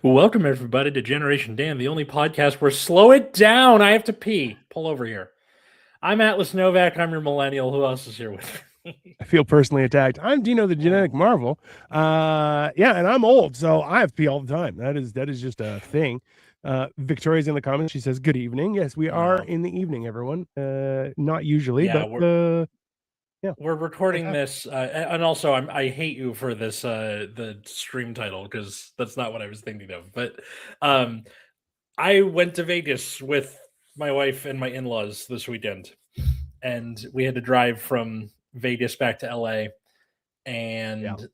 Welcome, everybody, to Generation Dan, the only podcast where slow it down. I have to pee. Pull over here. I'm Atlas Novak. I'm your millennial. Who else is here with me? I feel personally attacked. I'm Dino, the genetic marvel. Yeah, and I'm old, so I have to pee all the time. That is just a thing. Victoria's in the comments. She says, "Good evening." Yes, we are in the evening, everyone. Not usually, Yeah, but yeah, we're recording this, and also I hate you for this the stream title because that's not what I was thinking of. But I went to Vegas with my wife and my in-laws this weekend, and we had to drive from Vegas back to LA, and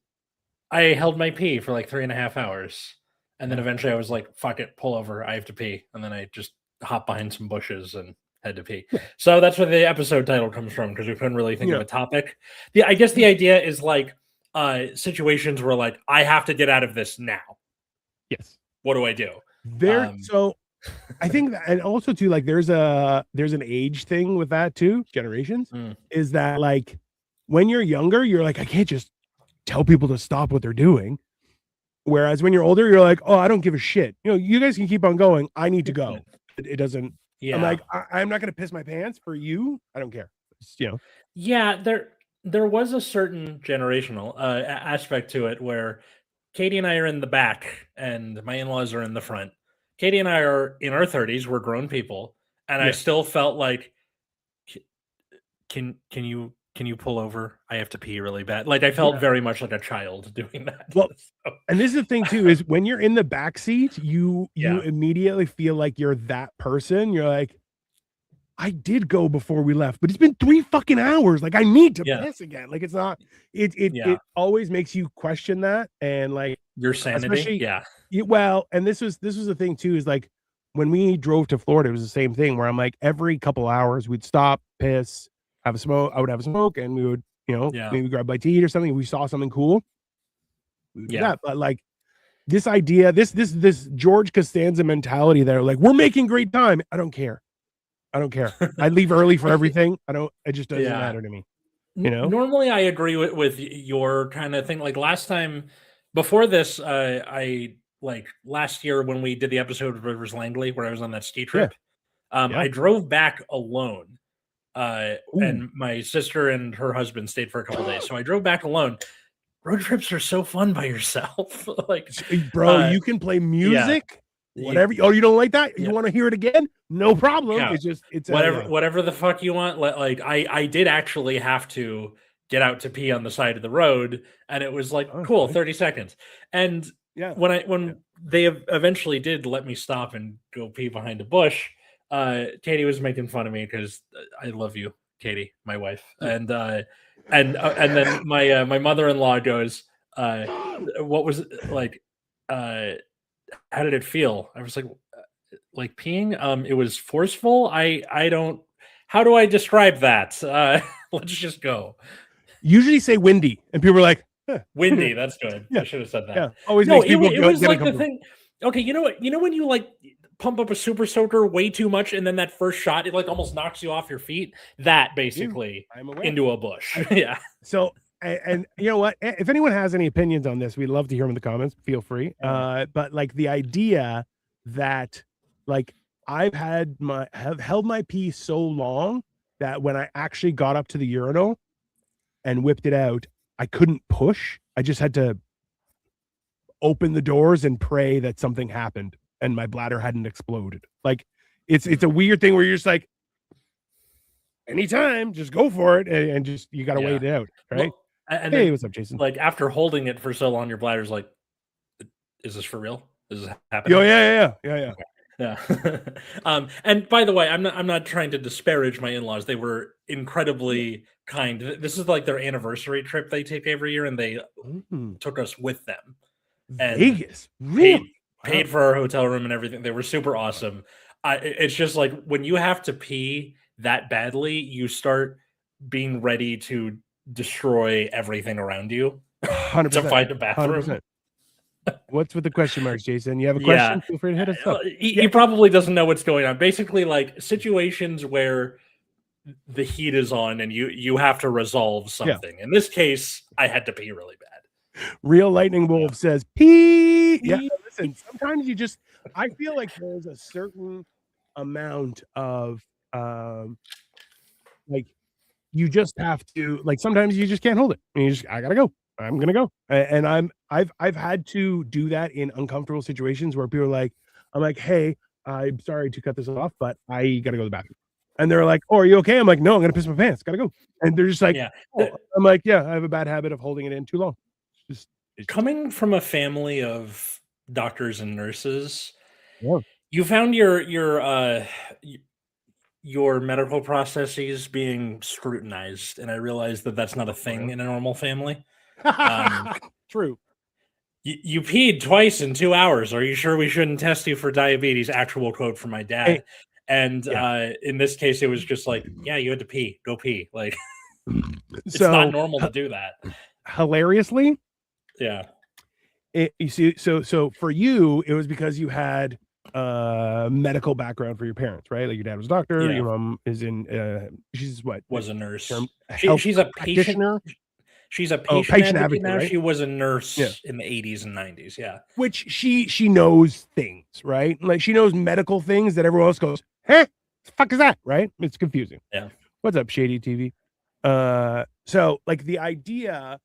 I held my pee for like 3.5 hours. And then eventually I was like, fuck it, pull over. I have to pee. And then I just hopped behind some bushes and had to pee. So that's where the episode title comes from, because we couldn't really think of a topic. Yeah, I guess the idea is like situations where like I have to get out of this now. Yes. What do I do? So I think that, and also too, like there's an age thing with that too. Generations is that like when you're younger, you're like, I can't just tell people to stop what they're doing. Whereas when you're older, you're like, oh, I don't give a shit. You know, you guys can keep on going. I need to go. It doesn't. Yeah. I'm like, I'm not going to piss my pants for you. I don't care. It's, you know. Yeah, there was a certain generational aspect to it where Katie and I are in the back and my in-laws are in the front. Katie and I are in our 30s. We're grown people, and I still felt like, can you pull over? I have to pee really bad. Like I felt very much like a child doing that. Well, and this is the thing too, is when you're in the back seat, you immediately feel like you're that person. You're like, I did go before we left, but it's been 3 fucking hours. Like I need to piss again. Like it's not. It always makes you question that, and like your sanity. Well, and this was the thing too, is like when we drove to Florida, it was the same thing where I'm like every couple hours we'd stop, piss, have a smoke. I would have a smoke, and we would, you know, maybe grab a bite to eat or something. If we saw something cool. We would do that. But like this idea, this George Costanza mentality there, like we're making great time. I don't care. I leave early for everything. It just doesn't matter to me. You know, normally I agree with your kind of thing. Like last time before this, I like last year when we did the episode of Rivers Langley where I was on that ski trip. I drove back alone. And my sister and her husband stayed for a couple days. So I drove back alone. Road trips are so fun by yourself. Like, bro, you can play music, whatever. Oh, you don't like that? You want to hear it again? No problem. Yeah. It's whatever the fuck you want. Like I did actually have to get out to pee on the side of the road, and it was like cool, 30 seconds. And when they eventually did let me stop and go pee behind a bush, Katie was making fun of me because I love you, Katie, my wife, and then my mother-in-law goes, "What was it like? How did it feel?" I was like peeing. It was forceful. I don't. How do I describe that? Let's just go. Usually say windy, and people are like, windy. That's good. I should have said that. Yeah, always makes people it was like the thing. Okay, you know what? You know when you like pump up a super soaker way too much, and then that first shot, it like almost knocks you off your feet. That basically into a bush. Yeah. So, and you know what? If anyone has any opinions on this, we'd love to hear them in the comments. Feel free. But like the idea that like I've held my pee so long that when I actually got up to the urinal and whipped it out, I couldn't push. I just had to open the doors and pray that something happened and my bladder hadn't exploded. Like it's a weird thing where you're just like, anytime, just go for it, and just you got to wait it out, right? Well, and hey, then, what's up, Jason? Like after holding it for so long, your bladder's like, is this for real? Is this happening? Oh yeah. Okay. Yeah. And by the way, I'm not trying to disparage my in-laws. They were incredibly kind. This is like their anniversary trip they take every year, and they took us with them. And Vegas, really? Paid for our hotel room and everything. They were super awesome. It's just like when you have to pee that badly, you start being ready to destroy everything around you 100%, to find a bathroom. 100%. What's with the question marks, Jason? You have a question? Feel free to hit us up. He probably doesn't know what's going on. Basically, like situations where the heat is on and you have to resolve something. In this case, I had to pee really bad. Real Lightning Wolf says, "Pee." Yeah, listen. Sometimes you just. I feel like there's a certain amount of like you just have to like. Sometimes you just can't hold it. And you just. I gotta go. I'm gonna go. And I've had to do that in uncomfortable situations where people are like, I'm like, hey, I'm sorry to cut this off, but I gotta go to the bathroom. And they're like, "Oh, are you okay?" I'm like, "No, I'm gonna piss my pants. Gotta go." And they're just like, Yeah. "Oh." I'm like, "Yeah, I have a bad habit of holding it in too long." It's just Coming from a family of doctors and nurses, yeah. you found y your medical processes being scrutinized, and I realized that that's not a thing in a normal family. Um, True. you peed twice in 2 hours. Are you sure we shouldn't test you for diabetes? Actual quote from my Hey, dad. And, yeah. in this case, it was just like, "Yeah, you had to pee. Go pee." Like, it's not So normal to do that. hilariously, Yeah. you see, so for you, it was because you had medical background for your parents, right? Like your dad was a doctor, Yeah. your mom is in she's what Was a term nurse. health She's a patient practitioner. she's a Oh, patient patient advocate advocate, now. right? She was a Yeah. nurse in the '80s and '90s. Yeah. Which she knows things, right? Like she knows medical things that everyone else goes, "Huh? The fuck is that?" Right? It's confusing. Yeah. What's up, Shady TV? So like the idea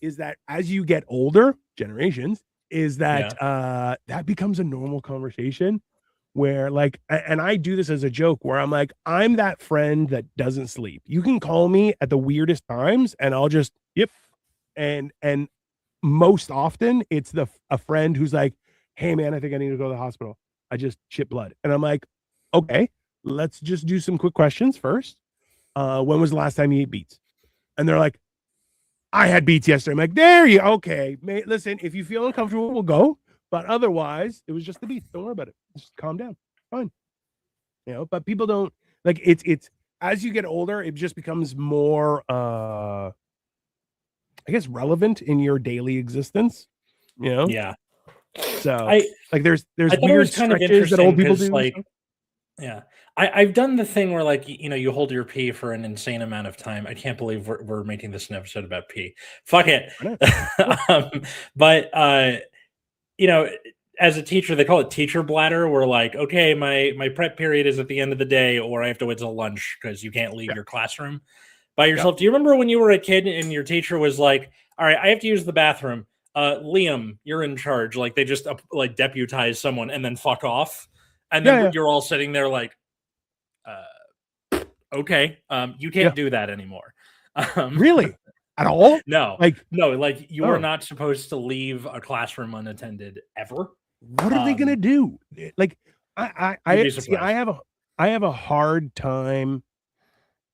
is that as you get older, generations, is that Yeah. that becomes a normal conversation where like and I do this as a joke where I'm like, I'm that friend that doesn't sleep. You can call me at the weirdest times and I'll just yep. And most often it's a friend who's like, "Hey man, I think I need to go to the hospital. I just shit blood." And I'm like, "Okay, let's just do some quick questions first. When was the last time you ate beets?" And they're like, "I had beets yesterday." I'm like, "There you okay, mate. Listen, if you feel uncomfortable, we'll go. But otherwise, it was just the beets. Don't worry about it. Just calm down. Fine." But people don't like it's as you get older, it just becomes more I guess relevant in your daily existence, you know? Yeah. So I like I there's thought it was weird kind of stretches that interesting old people because, do. like, So yeah, I've done the thing where, like, you hold your pee for an insane amount of time. I can't believe we're making this an episode about pee. Fuck it. I know. Yeah. But you know, as a teacher, they call it teacher bladder. Where like, okay, my prep period is at the end of the day, or I have to wait till lunch because you can't leave Yeah. your classroom by Yep. yourself. Do you remember when you were a kid and your teacher was like, "All right, I have to use the bathroom. Liam, you're in charge." Like they just like deputize someone and then fuck off, and Yeah, then yeah. you're all sitting there like, okay, you Yeah. can't do that anymore. Um, Really? At all? no, Like, no, like you are oh, not supposed to leave a classroom unattended ever. what are they gonna Um, do? Like, you'd I be see. surprised. I have a hard time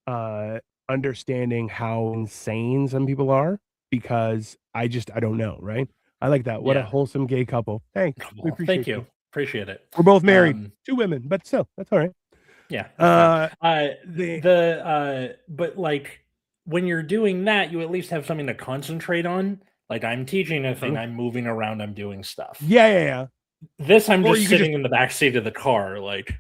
uh understanding how insane some people are because I don't know, right? I like that. What a Yeah. wholesome gay couple. Thanks. We Well, thank appreciate you. you. Appreciate it. We're both married, Um, 2 women, but still, that's all right. yeah, that's fine. The But like when you're doing that, you at least have something to concentrate on. Like I'm teaching a thing, True. I'm moving around, I'm doing stuff. Yeah, yeah, yeah. This, I'm Or just you could just sitting in the back seat of the car, like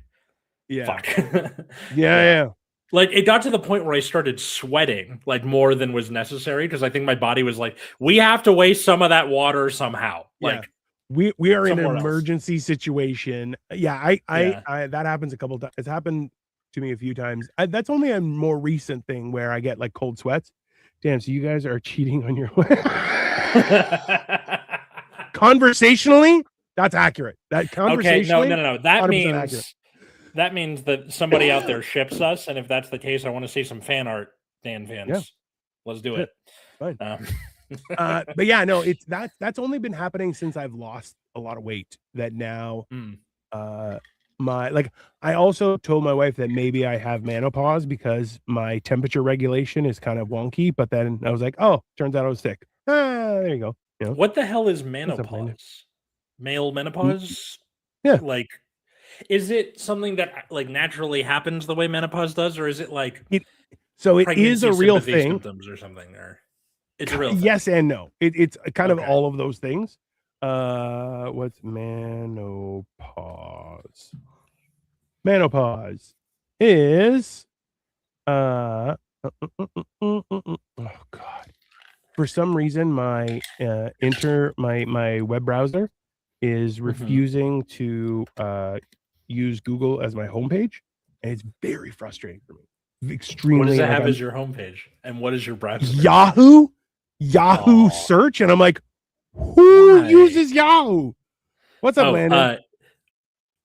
yeah. fuck. Yeah, Yeah. yeah. Like it got to the point where I started sweating like more than was necessary because I think my body was like, we have to waste some of that water somehow. Yeah. Like We are in an somewhere else. emergency situation. Yeah, Yeah. I that happens a couple times. It's happened to me a few times. That's only a more recent thing where I get like cold sweats. Damn, so you guys are cheating on your conversationally? That's accurate. That Okay, no, no, conversationally, no, no. That 100% accurate. means that somebody out there ships us, and if that's the case, I want to see some fan art, Dan Yeah, fans. Let's do shit, it. fine. Um, But yeah, no, it's that's only been happening since I've lost a lot of weight. That now mm, uh my like I also told my wife that maybe I have menopause because my temperature regulation is kind of wonky, but then I was like, oh, turns out I was sick. There you go. what the hell is That's something I knew. menopause? Male Mm, menopause? yeah. Like, is it something that like naturally happens the way menopause does, or is it like It so it is pregnancy a real sympathy thing. symptoms or something? Or it's a real thing. Yes and no. It's kind of Okay. all of those things. What's menopause? Menopause is oh god. for some reason my my web browser is refusing to use Google as my homepage, and it's very frustrating for me. Extremely. What does it like, have as your homepage, and what is your browser? Yahoo search, and I'm like, who uses Yahoo? What's up, Landon?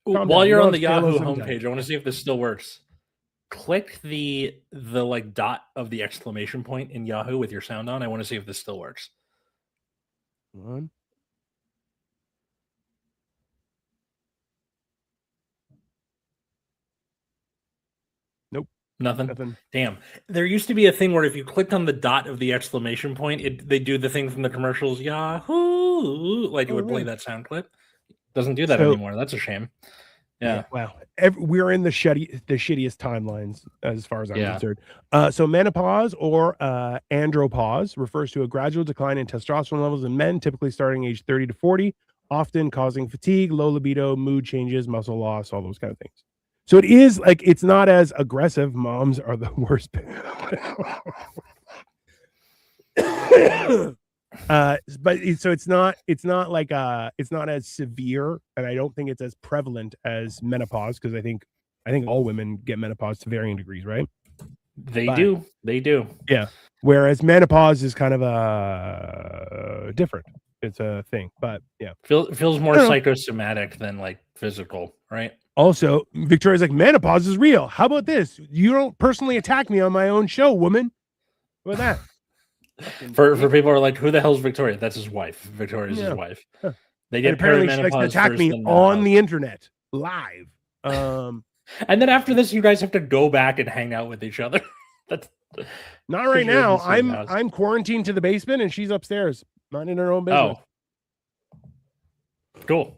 While you're on the Yahoo homepage, I want to see if this still works. Click the like dot of the exclamation point in Yahoo with your sound on. I want to see if this still works. One. Nope. Nothing. Damn. There used to be a thing where if you clicked on the dot of the exclamation point, they do the thing from the commercials, Yahoo, like it would play that sound clip. Doesn't do that anymore. That's a shame. Yeah. Wow. We're in the shittiest timelines as far as I'm concerned. So menopause or andropause refers to a gradual decline in testosterone levels in men, typically starting age 30 to 40, often causing fatigue, low libido, mood changes, muscle loss, all those kind of things. So it is like, it's not as aggressive. Moms are the worst. But so it's not like it's not as severe, and I don't think it's as prevalent as menopause, because I think all women get menopause to varying degrees, right? They do. Yeah. Whereas menopause is kind of different. It's a thing, but yeah, feels more psychosomatic than like physical, right? Also, Victoria's like, menopause is real. How about this? You don't personally attack me on my own show, woman. What about that? For people who are like, who the hell's Victoria? That's his wife. Victoria's his wife. They get apparently she likes to attack me on the internet live. And then after this, you guys have to go back and hang out with each other. That's not right now. I'm quarantined to the basement, and she's upstairs, not in her own business. Oh, cool.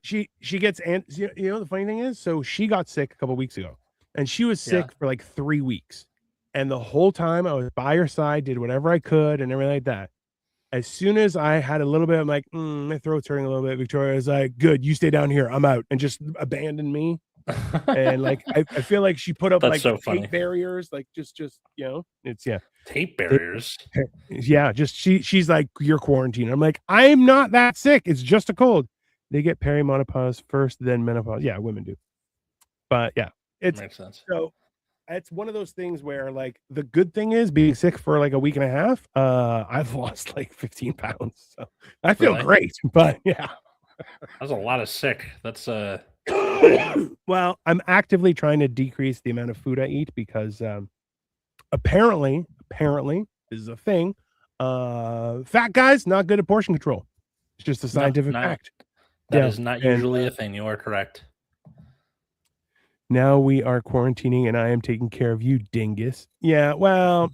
She gets, and you know the funny thing is, so she got sick a couple weeks ago, and she was sick for like 3 weeks, and the whole time I was by her side, did whatever I could and everything like that. As soon as I had a little bit, I'm like, my throat's hurting a little bit. Victoria was like, good, you stay down here, I'm out, and just abandoned me. And like I feel like she put up like tape barriers, like just it's tape barriers. Just she's like, you're quarantined. I'm like, I'm not that sick, it's just a cold. They get perimenopause first, then menopause. Yeah, women do. But yeah, it makes sense. So it's one of those things where, like, the good thing is being sick for like a week and a half. I've lost like 15 pounds, so I feel great. But yeah, that's a lot of sick. That's well, I'm actively trying to decrease the amount of food I eat, because apparently this is a thing. Fat guys not good at portion control. It's just a scientific fact. That is not usually a thing. You are correct. Now we are quarantining, and I am taking care of you, dingus. Yeah, well,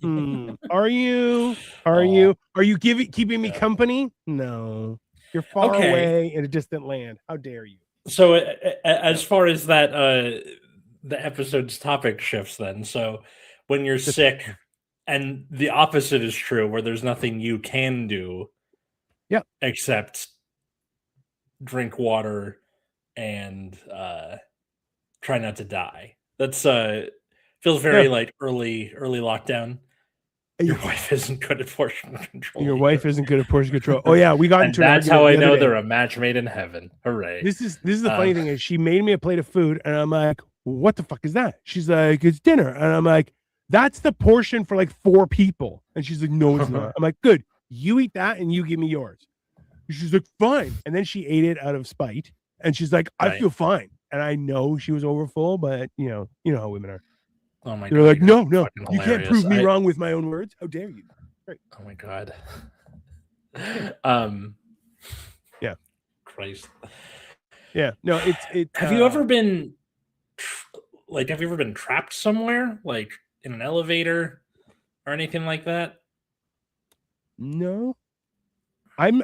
are you? Are you keeping me company? No, you're far away in a distant land. How dare you? So, as far as that, the episode's topic shifts. Then, so when you're sick, and the opposite is true, where there's nothing you can do, except drink water and try not to die. That's feels very like early lockdown. Your wife isn't good at portion control. Your wife isn't good at portion control. Oh yeah, we got into that's how I know they're a match made in heaven. Hooray! This is the funny thing is, she made me a plate of food, and I'm like, what the fuck is that? She's like, it's dinner, and I'm like, that's the portion for like 4 people, and she's like, no, it's not. I'm like, good, you eat that, and you give me yours. She's like, fine. And then she ate it out of spite, and she's like, I feel fine. And I know she was overfull, but you know how women are. Oh my God. They're like, no, you can't prove me wrong with my own words. How dare you? Great. Oh my God. Yeah. Christ. Yeah. No, it's have you ever been trapped somewhere, like in an elevator or anything like that? No. I'm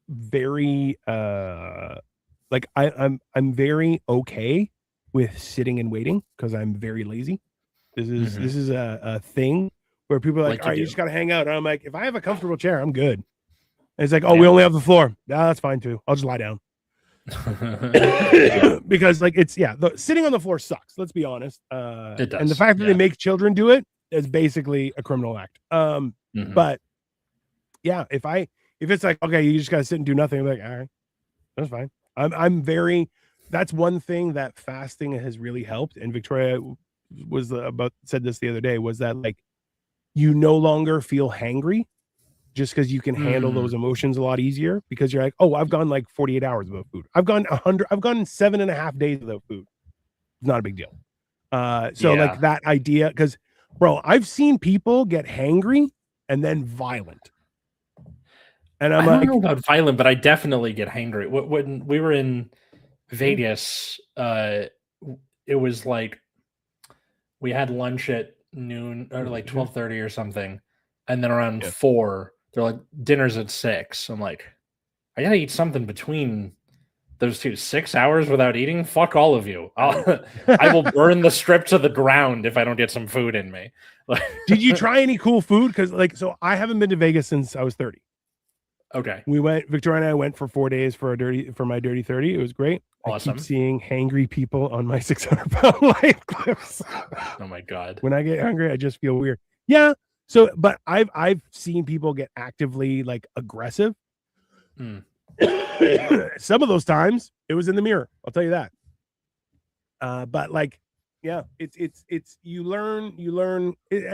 very like I'm very okay with sitting and waiting, because I'm very lazy. This is a thing where people are like, all right, you just gotta hang out. And I'm like, if I have a comfortable chair, I'm good. And it's like, we only have the floor. That's fine too. I'll just lie down. Because like it's the sitting on the floor sucks. Let's be honest. It does. And the fact that they make children do it is basically a criminal act. Mhm. But yeah, if it's like, okay, you just gotta sit and do nothing, I'm like, all right, that's fine. I'm very, that's one thing that fasting has really helped. And Victoria was about said this the other day, was that like you no longer feel hangry just because you can handle those Mm, emotions a lot easier, because you're like, oh, I've gone like 48 hours without food. I've gone 7.5 days without food. It's not a big deal. So like yeah. that idea, because bro, I've seen people get hangry and then violent. And I'm I don't know like, about violent, but I definitely get hangry. When we were in yeah, Vegas, it was like we had lunch at noon or like yeah, 12:30 or something, and then around yeah. 4, they're like, "Dinner's at 6." I'm like, "I gotta eat something between those 2. 6 hours without eating? Fuck all of you. Right. I will burn the strip to the ground if I don't get some food in me." Like Did you try any cool food? Because like, so I haven't been to Vegas since I was 30. Okay, We went, Victoria and I went for 4 days for my dirty 30. It was great. I keep awesome. seeing hangry people on my 600-pound life clips. Oh my god. When I get hungry, I just feel weird. Yeah. So, but I've seen people get actively like aggressive. Mm, Some of those times it was in the mirror. I'll tell you that. But like, yeah, it's and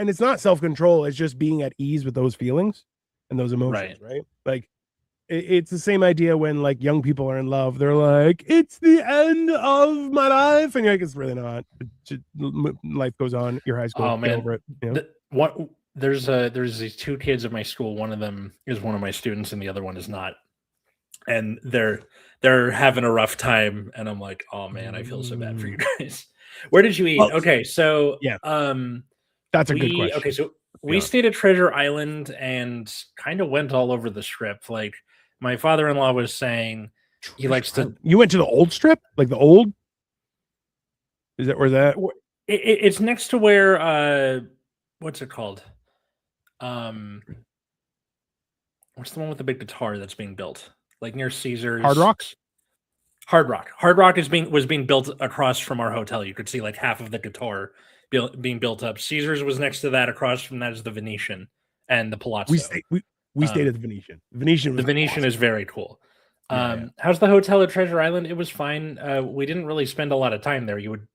it's not self control. It's just being at ease with those feelings and those emotions, right. right? Like, it's the same idea when like young people are in love. They're like, it's the end of my life, and you're like, it's really not. Life goes on. You're high school. Oh Get man, over it. You know? what there's these 2 kids at my school. One of them is one of my students, and the other one is not. And they're having a rough time, and I'm like, oh man, I feel so bad for you Mm. guys. Where did you eat? Well, Okay, so yeah, that's a good okay, question. so To be we honest, stayed at Treasure Island and kind of went all over the strip. Like my father-in-law was saying, he Treasure likes to. Island. You went to the old strip, like the old. Is that where that? It's next to where what's it called? Um, what's the one with the big guitar that's being built? Like near Hard Caesars. Rock. Hard Rock. Hard Rock was being built across from our hotel. You could see like half of the guitar being built up. Caesars was next to that. Across from that is the Venetian and the We Palazzo. stayed. We stayed Um, at the Venetian. The Venetian the was Venetian awesome. is very cool. Yeah, yeah. How's the hotel at Treasure Island? It was fine. We didn't really spend a lot of time there. You would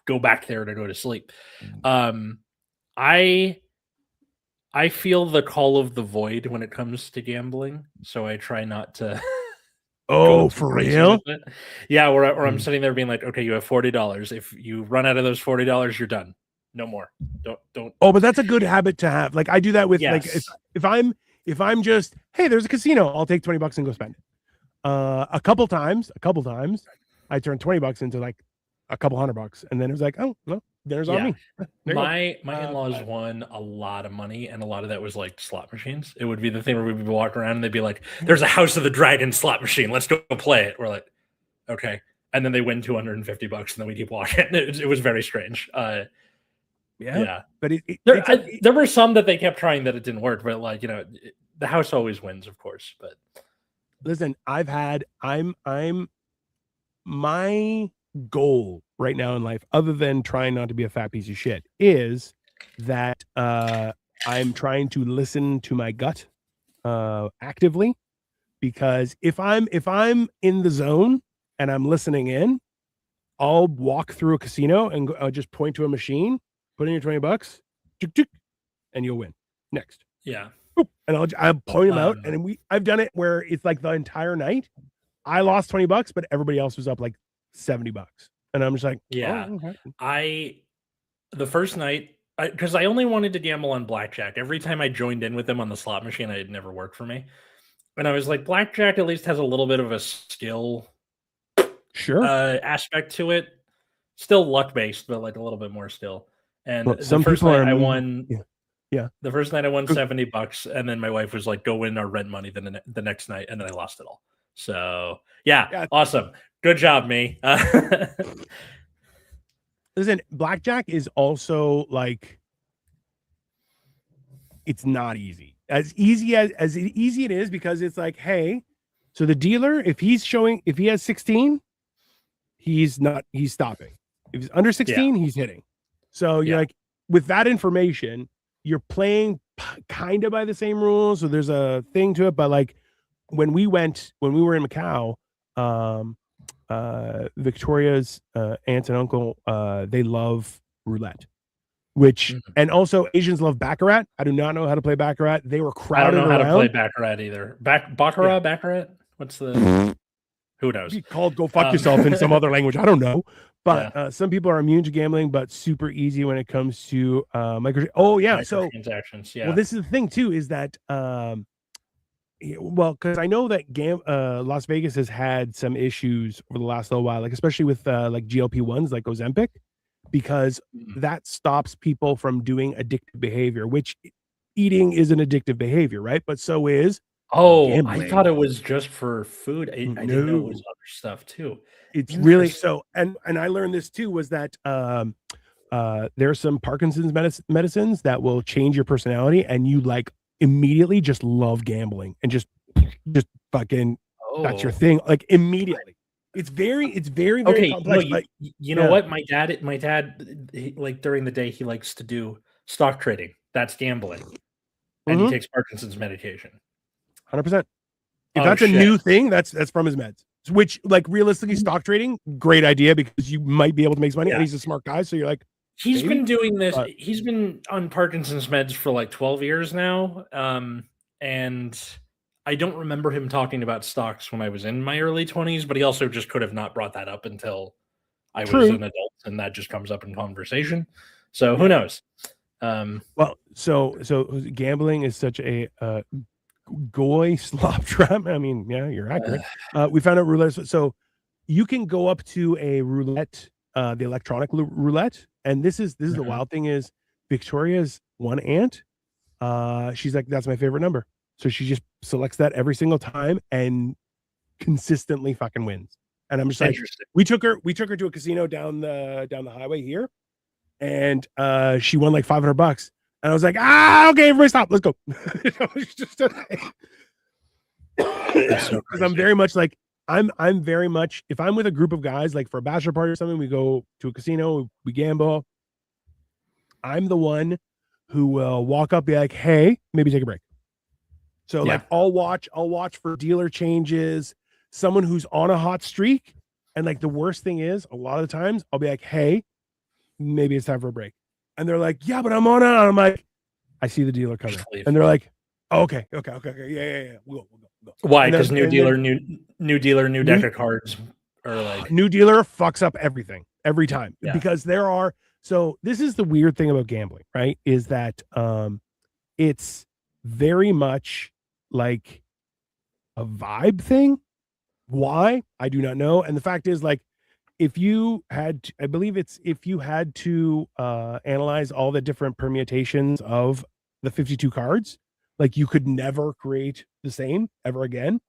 go back there to go to sleep. Um, I I feel the call of the void when it comes to gambling, so I try not to go Oh, too for crazy with real? it. Yeah, where I'm Mm. sitting there being like, "Okay, you have $40. If you run out of those $40, you're done. No more. Don't." Oh, but that's a good habit to have. Like I do that with like Yes. if I'm just, hey, there's a casino, I'll take 20 bucks and go spend it. A couple times, I turned 20 bucks into like a couple $100, and then it was like, oh no, dinner's on Yeah. me. There you go. My in-laws won a lot of money, and a lot of that was, like, slot machines. It would be the thing where we'd be walking around, and they'd be like, "There's a House of the Dragon slot machine. Let's go play it." We're like, "Okay." And then they win 250 bucks, and then we keep walking. It was very strange. Yeah, Yeah. but There were some that they kept trying that it didn't work, but, like, the house always wins, of course, but listen, I'm my goal right now in life, other than trying not to be a fat piece of shit, is that I'm trying to listen to my gut actively, because if I'm in the zone and I'm listening in, I'll walk through a casino and I'll just point to a machine, put in your 20 bucks, and you'll win. Next. yeah. And I'll point them out. Um, And I've done it where it's like the entire night I lost 20 bucks, but everybody else was up like 70 bucks. And I'm just like, yeah. oh, okay. I The first night, because I only wanted to gamble on blackjack. Every time I joined in with them on the slot machine, it never worked for me. And I was like, blackjack at least has a little bit of a skill Sure. aspect to it. Still luck based, but like a little bit more still. And Well, some people are mean. Yeah. Yeah. the first night I won $70, and then my wife was like, "Go win our rent money." The next night, and then I lost it all. So yeah, Yeah. awesome, good job, me. Listen, blackjack is also like, it's not easy. As easy it is, because it's like, hey, so the dealer, if he has 16, he's stopping. If he's under Yeah, 16, he's hitting. So you're yeah, like, with that information, you're playing kind of by the same rules. So there's a thing to it. But like when we were in Macau, Victoria's aunt and uncle, they love roulette, which and also Asians love baccarat. I do not know how to play baccarat. They were crowded I don't know around. how to play baccarat either. Baccarat. What's the? Who knows? Be called "go fuck yourself" in some other language. I don't know, but Yeah. some people are immune to gambling, but super easy when it comes to micro. Oh yeah, so transactions. Yeah. well, this is the thing too, is that well, because I know that Las Vegas has had some issues over the last little while, like especially with like GLP-1s, like Ozempic, because that stops people from doing addictive behavior, which eating is an addictive behavior, right? But so is gambling. I thought it was just for food. I didn't know it was other stuff too. It's really so, and I learned this too, was that there's some Parkinson's medicines that will change your personality, and you like immediately just love gambling and just fucking that's your thing, like immediately. It's very okay, complex. No, you know what? My dad, like during the day, he likes to do stock trading. That's gambling, and he takes Parkinson's medication. 100%. If that's a new thing, that's from his meds. Which, like, realistically, stock trading, great idea, because you might be able to make some money. And he's a smart guy, so you're like, he's been doing this. He's been on Parkinson's meds for like 12 years now, and I don't remember him talking about stocks when I was in my early 20s, but he also just could have not brought that up until I was an adult, and that just comes up in conversation. So who knows? Well, so gambling is such a goy slop trap. I mean, yeah, you're accurate. We found out roulette. So you can go up to a roulette, the electronic roulette, and this is the wild thing is Victoria's one aunt. She's like, that's my favorite number. So she just selects that every single time and consistently fucking wins. And I'm just like, we took her to a casino down the highway here, and she won like $500. And I was like, okay, everybody stop, let's go. Because I'm very much like, I'm very much, if I'm with a group of guys, like for a bachelor party or something, we go to a casino, we gamble. I'm the one who will walk up, be like, hey, maybe take a break. So like I'll watch for dealer changes, someone who's on a hot streak. And like the worst thing is, a lot of the times I'll be like, hey, maybe it's time for a break. And they're like, yeah, but I'm on it. And I'm like, I see the dealer coming. And they're like, oh, okay. Yeah. We'll go. Why? Because new dealer, new deck of cards, or like new dealer fucks up everything every time. Because there are, so this is the weird thing about gambling, right? Is that it's very much like a vibe thing. Why? I do not know. And the fact is, like, if you had, I believe it's if you had to analyze all the different permutations of the 52 cards, like you could never create the same ever again.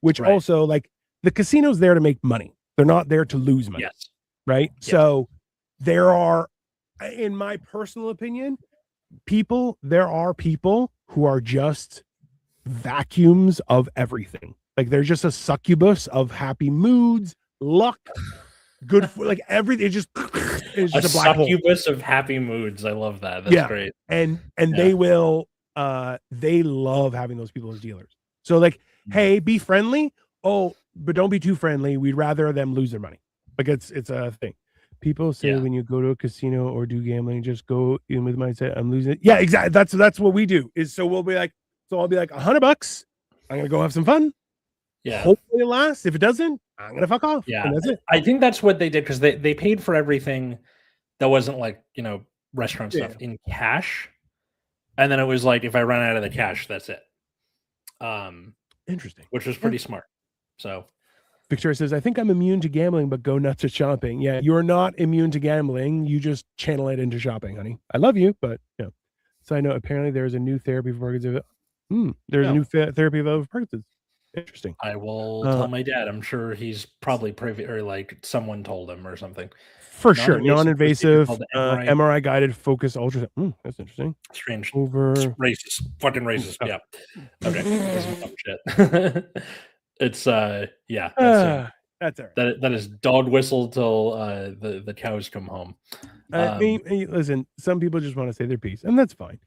Which also, like, the casino's there to make money. They're not there to lose money. Yes. Right. Yes. So there are, in my personal opinion, there are people who are just vacuums of everything. Like they're just a succubus of happy moods, luck, good for like everything. It's just a black succubus of happy moods. I love that. That's great. And they will they love having those people as dealers. So like, hey, be friendly. Oh, but don't be too friendly. We'd rather them lose their money. Like it's a thing. People say when you go to a casino or do gambling, just go in with mindset, I'm losing it. Yeah, exactly. That's what we do. Is so we'll be like, so I'll be like $100. I'm gonna go have some fun. Yeah. Hopefully it lasts. If it doesn't, I'm gonna fuck off. Yeah. And that's it. I think that's what they did, because they paid for everything that wasn't like, restaurant stuff in cash. And then it was like, if I run out of the cash, that's it. Interesting. Which was pretty smart. So Victoria says, I think I'm immune to gambling, but go nuts at shopping. Yeah, you're not immune to gambling. You just channel it into shopping, honey. I love you, but So I know apparently there's a new therapy for Parkinson's. There's a new therapy for Parkinson's. Interesting. I will tell my dad. I'm sure he's probably privy, or like someone told him or something. For sure. Non-invasive MRI guided focus ultrasound. That's interesting. Strange. Racist. Fucking racist. Yeah. Okay. Shit. It's that's That's all right. That is dog whistle till the cows come home. I mean, listen, some people just want to say their piece, and that's fine.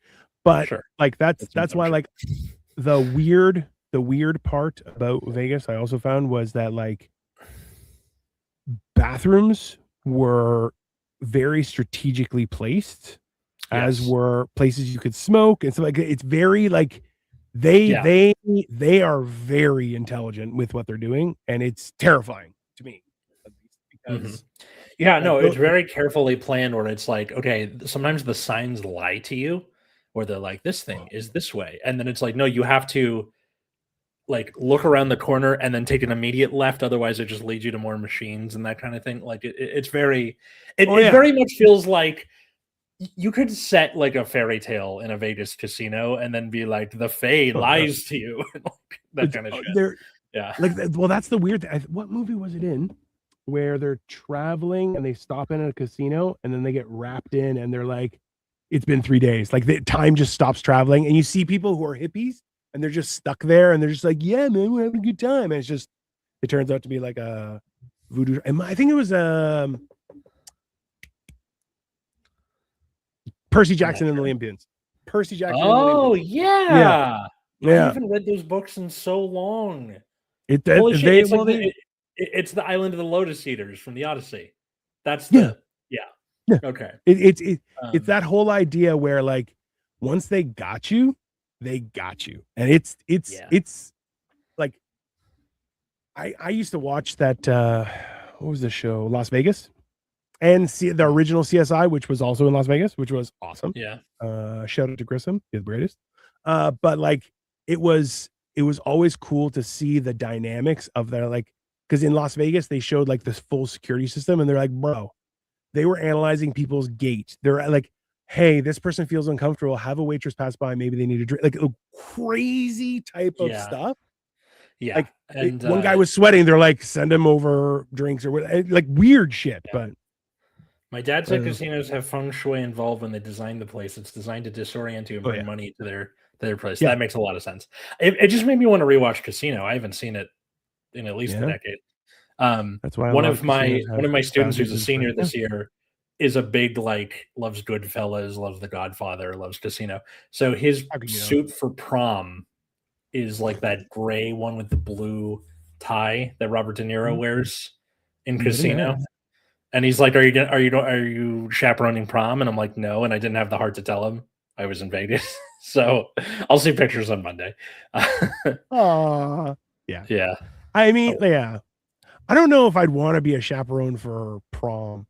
But Sure, like that's why, emotion. like, the weird part about Vegas I also found was that, like, bathrooms were very strategically placed, as Yes. were places you could smoke and stuff. Like, it's very, like, they Yeah. they are very intelligent with what they're doing, and it's terrifying to me, at least, Mhm. because, Yeah, like, no, it's very carefully planned where it's like, okay, sometimes the signs lie to you, where they're like, this thing is this way. And then it's like, no, you have to like look around the corner and then take an immediate left. Otherwise, it just leads you to more machines and that kind of thing. Like it's very, oh it yeah, very much feels like you could set like a fairy tale in a Vegas casino and then be like, the Fae oh yeah, lies to you, that kind of shit. they're Yeah. like, well, that's the weird thing. What movie was it in where they're traveling and they stop in a casino and then they get wrapped in and they're like, it's been 3 days. Like, the time just stops traveling, and you see people who are hippies and they're just stuck there and they're just like, yeah, man, we're having a good time. And it's just, it turns out to be like a voodoo. And I think it was Percy I'm not Jackson and the sure. Olympians. Percy Jackson and the Oh Olympians. Yeah, yeah. I yeah. haven't read those books in so long. It Holy shit! they It's like well they it's the island of the Lotus Eaters from the Odyssey. That's yeah, the yeah. yeah. Okay. It's that whole idea where, like, once they got you, and Yeah. it's like, I used to watch that. What was the show? Las Vegas, and see the original CSI, which was also in Las Vegas, which was awesome. Yeah. Shout out to Grissom, he's the greatest. But like, it was always cool to see the dynamics of their, like, because in Las Vegas they showed like this full security system, and they're like, bro, they were analyzing people's gait. They're like, hey, this person feels uncomfortable. Have a waitress pass by. Maybe they need a drink. Like, a crazy type of Yeah. stuff. Yeah. Like, And one guy was sweating. They're like, send him over drinks or what, like, weird shit. yeah. But My dad said casinos have feng shui involved when they design the place. It's designed to disorient you and oh bring yeah, money to their place. yeah, That makes a lot of sense. It just made me want to rewatch Casino. I haven't seen it in at least a yeah. decade. That's why a One lot of of casinos have my students who's founders a in front. senior Yeah. this year is a big like loves Goodfellas, loves The Godfather, loves Casino. So his How could you know? suit for prom is like that gray one with the blue tie that Robert De Niro Mhm. wears in Very Casino. nice. And he's like, are you chaperoning prom?" And I'm like, "No," and I didn't have the heart to tell him I was in Vegas. So I'll see pictures on Monday. Aw. Yeah. Yeah. I mean, Oh, yeah. I don't know if I'd want to be a chaperone for prom.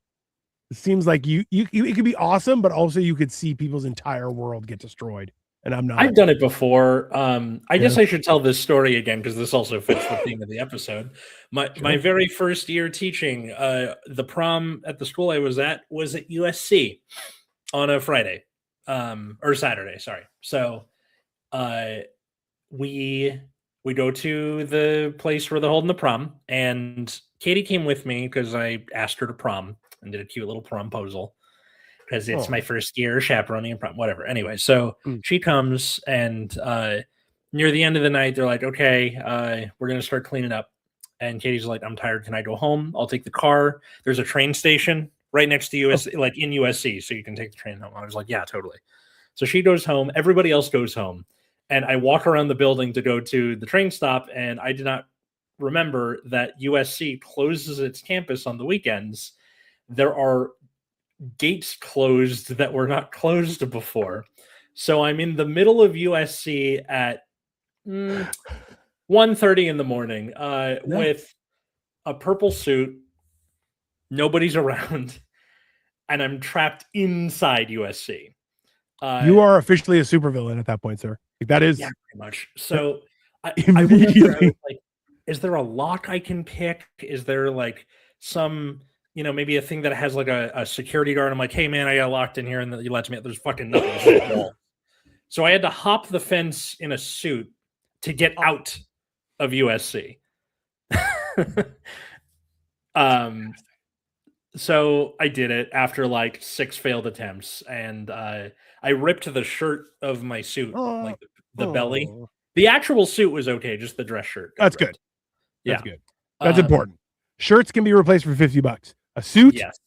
It seems like it could be awesome, but also you could see people's entire world get destroyed. And I'm I've not. done it before. I Yeah. guess I should tell this story again because this also fits the theme of the episode. My Sure. very first year teaching, the prom at the school I was at USC on a Friday, or Saturday. Sorry. So, uh, we we go to the place where they're holding the prom, and Katie came with me because I asked her to prom and did a cute little promposal because it's my Oh. first year chaperoning and prom, whatever. Anyway, so Mm. she comes, and near the end of the night, they're like, "Okay, we're gonna start cleaning up." And Katie's like, "I'm tired. Can I go home? I'll take the car. There's a train station right next to Oh. US, like in USC, so you can take the train home." I was like, "Yeah, totally." So she goes home. Everybody else goes home, and I walk around the building to go to the train stop, and I did not remember that USC closes its campus on the weekends. There are gates closed that were not closed before. So I'm in the middle of USC at 1:30 in the morning Yeah. with a purple suit. Nobody's around, and I'm trapped inside USC. You are officially a supervillain at that point, sir. Like, that Yeah, is pretty much. So I remember I was immediately. like, is there a lock I can pick? Is there like some, maybe a thing that has like a security guard? I'm like, hey man, I got locked in here and you let me out. There's fucking nothing. There's just a wall. So I had to hop the fence in a suit to get out of USC. um so I did it after like 6 failed attempts, and I ripped the shirt of my suit, Oh, like the belly. oh, The actual suit was okay, just the dress shirt got that's good. ripped. That's Yeah. good. That's Um, important. Shirts can be replaced for $50. A suit. Yes.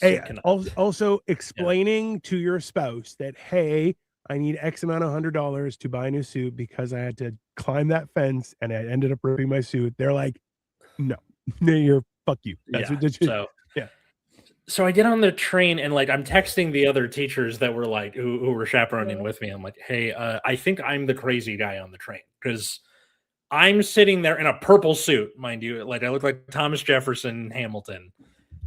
Hey, Suit cannot. also explaining to your spouse that, hey, I need X amount of $100 to buy a new suit because I had to climb that fence and I ended up ripping my suit. They're like, no, you're fuck you. That's Yeah. what So yeah. so I get on the train and like I'm texting the other teachers that were like who were chaperoning with me. I'm like, hey, I think I'm the crazy guy on the train because I'm sitting there in a purple suit, mind you. Like I look like Thomas Jefferson Hamilton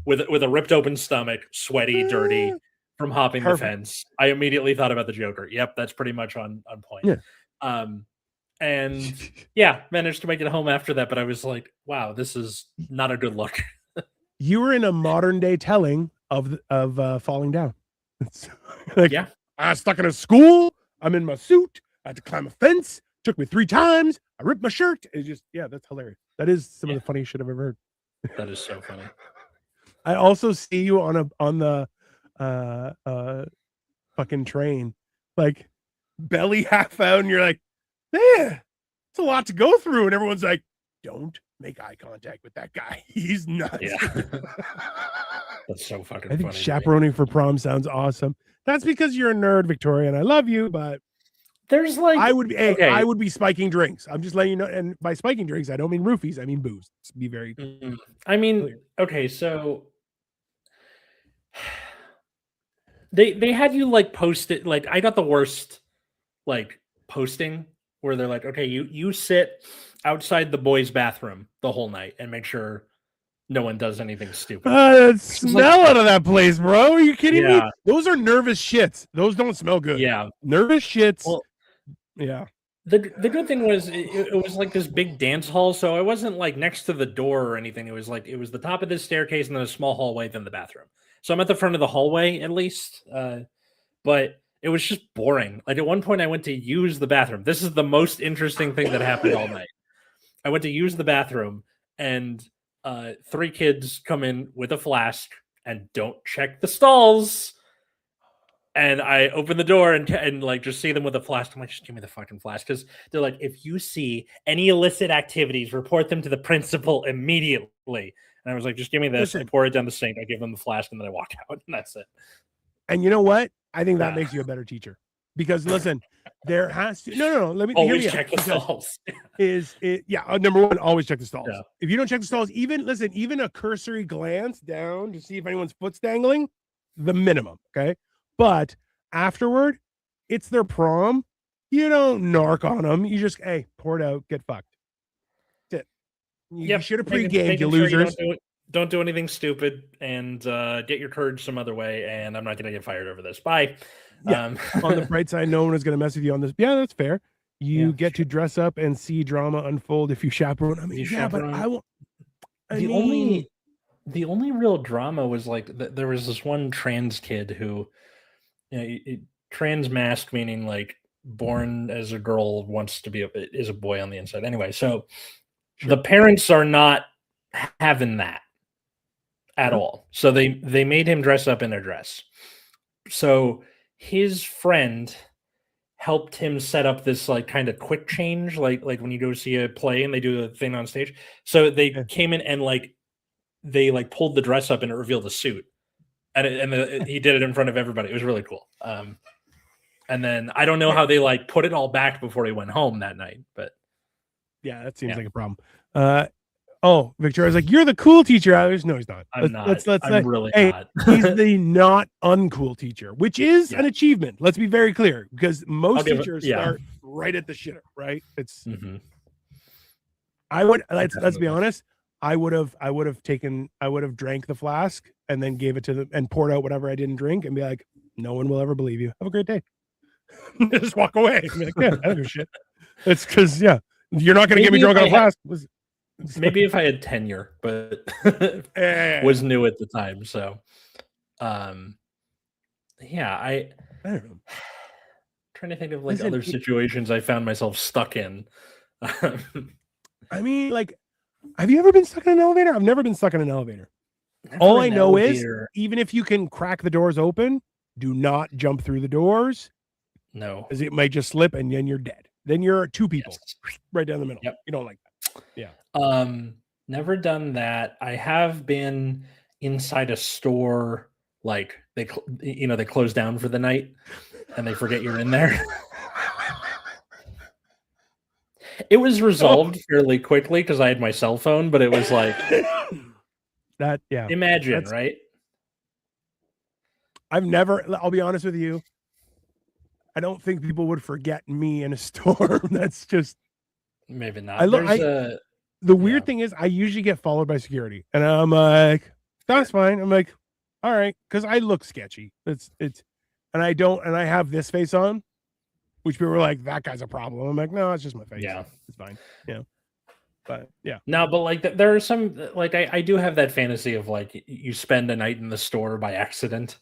with a ripped open stomach, sweaty, dirty from hopping the Perfect. fence. I immediately thought about the Joker. Yep, that's pretty much on point. Yeah. And yeah, managed to make it home after that, but I was like, wow, this is not a good look. You were in a modern day telling of falling down. It's like, Yeah. I was stuck in a school. I'm in my suit. I had to climb a fence. Took me 3 times. I ripped my shirt. It's just, yeah, that's hilarious. That is some of the funniest shit I've ever heard. That is so funny. I also see you on the fucking train, like belly half out, and you're like, man, it's a lot to go through. And everyone's like, don't make eye contact with that guy. He's nuts. Yeah. That's so fucking I think funny. chaperoning for prom sounds awesome. That's because you're a nerd, Victoria, and I love you, but there's like I would be okay. I would be spiking drinks. I'm just letting you know. And by spiking drinks, I don't mean roofies, I mean booze. Let's be very I mean, clear. okay, so they had you like post it, like I got the worst like posting where they're like, okay, you sit outside the boys' bathroom the whole night and make sure no one does anything stupid. Smell out of that place, bro. Are you kidding me? Yeah. Those are nervous shits. Those don't smell good. Yeah. Nervous shits. Well, yeah. the good thing was it was like this big dance hall, so I wasn't like next to the door or anything. It was like it was the top of this staircase and then a small hallway, then the bathroom. So I'm at the front of the hallway at least. But it was just boring. Like at one point I went to use the bathroom. This is the most interesting thing that happened all night. I went to use the bathroom and 3 kids come in with a flask and don't check the stalls. And I open the door and like just see them with a flask. I'm like, just give me the fucking flask. Because they're like, if you see any illicit activities, report them to the principal immediately. And I was like, just give me this. Listen. I pour it down the sink. I give them the flask and then I walk out. And that's it. And you know what? I think that makes you a better teacher. Because listen, there has to no. Let me always check the stalls. Number one, always check the stalls. Yeah. If you don't check the stalls, even a cursory glance down to see if anyone's foot's dangling, the minimum. Okay. But afterward, it's their prom. You don't narc on them. You just, hey, pour it out, get fucked. That's it. You should have pre-gamed, you losers. Sure you don't do anything stupid and get your courage some other way. And I'm not going to get fired over this. Bye. Yeah. On the bright side, no one is going to mess with you on this. Yeah, that's fair. You get to dress up and see drama unfold if you chaperone. I mean, but I won't. The only real drama was like there was this one trans kid who, trans masked, meaning like born as a girl, wants to be is a boy on the inside. Anyway, so the parents are not having that at all. So they made him dress up in a dress. So his friend helped him set up this like kind of quick change, like when you go see a play and they do the thing on stage. So they came in and like they like pulled the dress up and it revealed the suit, and he did it in front of everybody. It was really cool. And then I don't know how they like put it all back before he went home that night, but yeah, that seems like a problem. Victoria's like, you're the cool teacher. No, he's not. I'm not. Let's I'm really not. He's the not uncool teacher, which is an achievement. Let's be very clear, because most teachers start right at the shitter, right? It's. Mm-hmm. I would let's be honest. I would have drank the flask and then gave it to them and poured out whatever I didn't drink and be like, no one will ever believe you. Have a great day. Just walk away. Be like, yeah, I don't give a shit. It's because you're not gonna get me drunk on a flask. Maybe if I had tenure, but was new at the time. So, I don't know. Trying to think of like other situations I found myself stuck in. I mean, like, have you ever been stuck in an elevator? I've never been stuck in an elevator. All I know is, even if you can crack the doors open, do not jump through the doors. No, because it might just slip and then you're dead. Then you're 2 people right down the middle. Yep. You don't like that. Yeah. Never done that. I have been inside a store, like they close down for the night and they forget you're in there. It was resolved fairly quickly because I had my cell phone, but it was like that. Yeah, imagine, right? I'll be honest with you. I don't think people would forget me in a storm. That's just maybe not. The weird thing is I usually get followed by security and I'm like, that's fine. I'm like, all right. Cause I look sketchy. And I have this face on, which people are like, that guy's a problem. I'm like, no, it's just my face. Yeah. It's fine. Yeah. But yeah. No, but like there are some, like I do have that fantasy of like you spend a night in the store by accident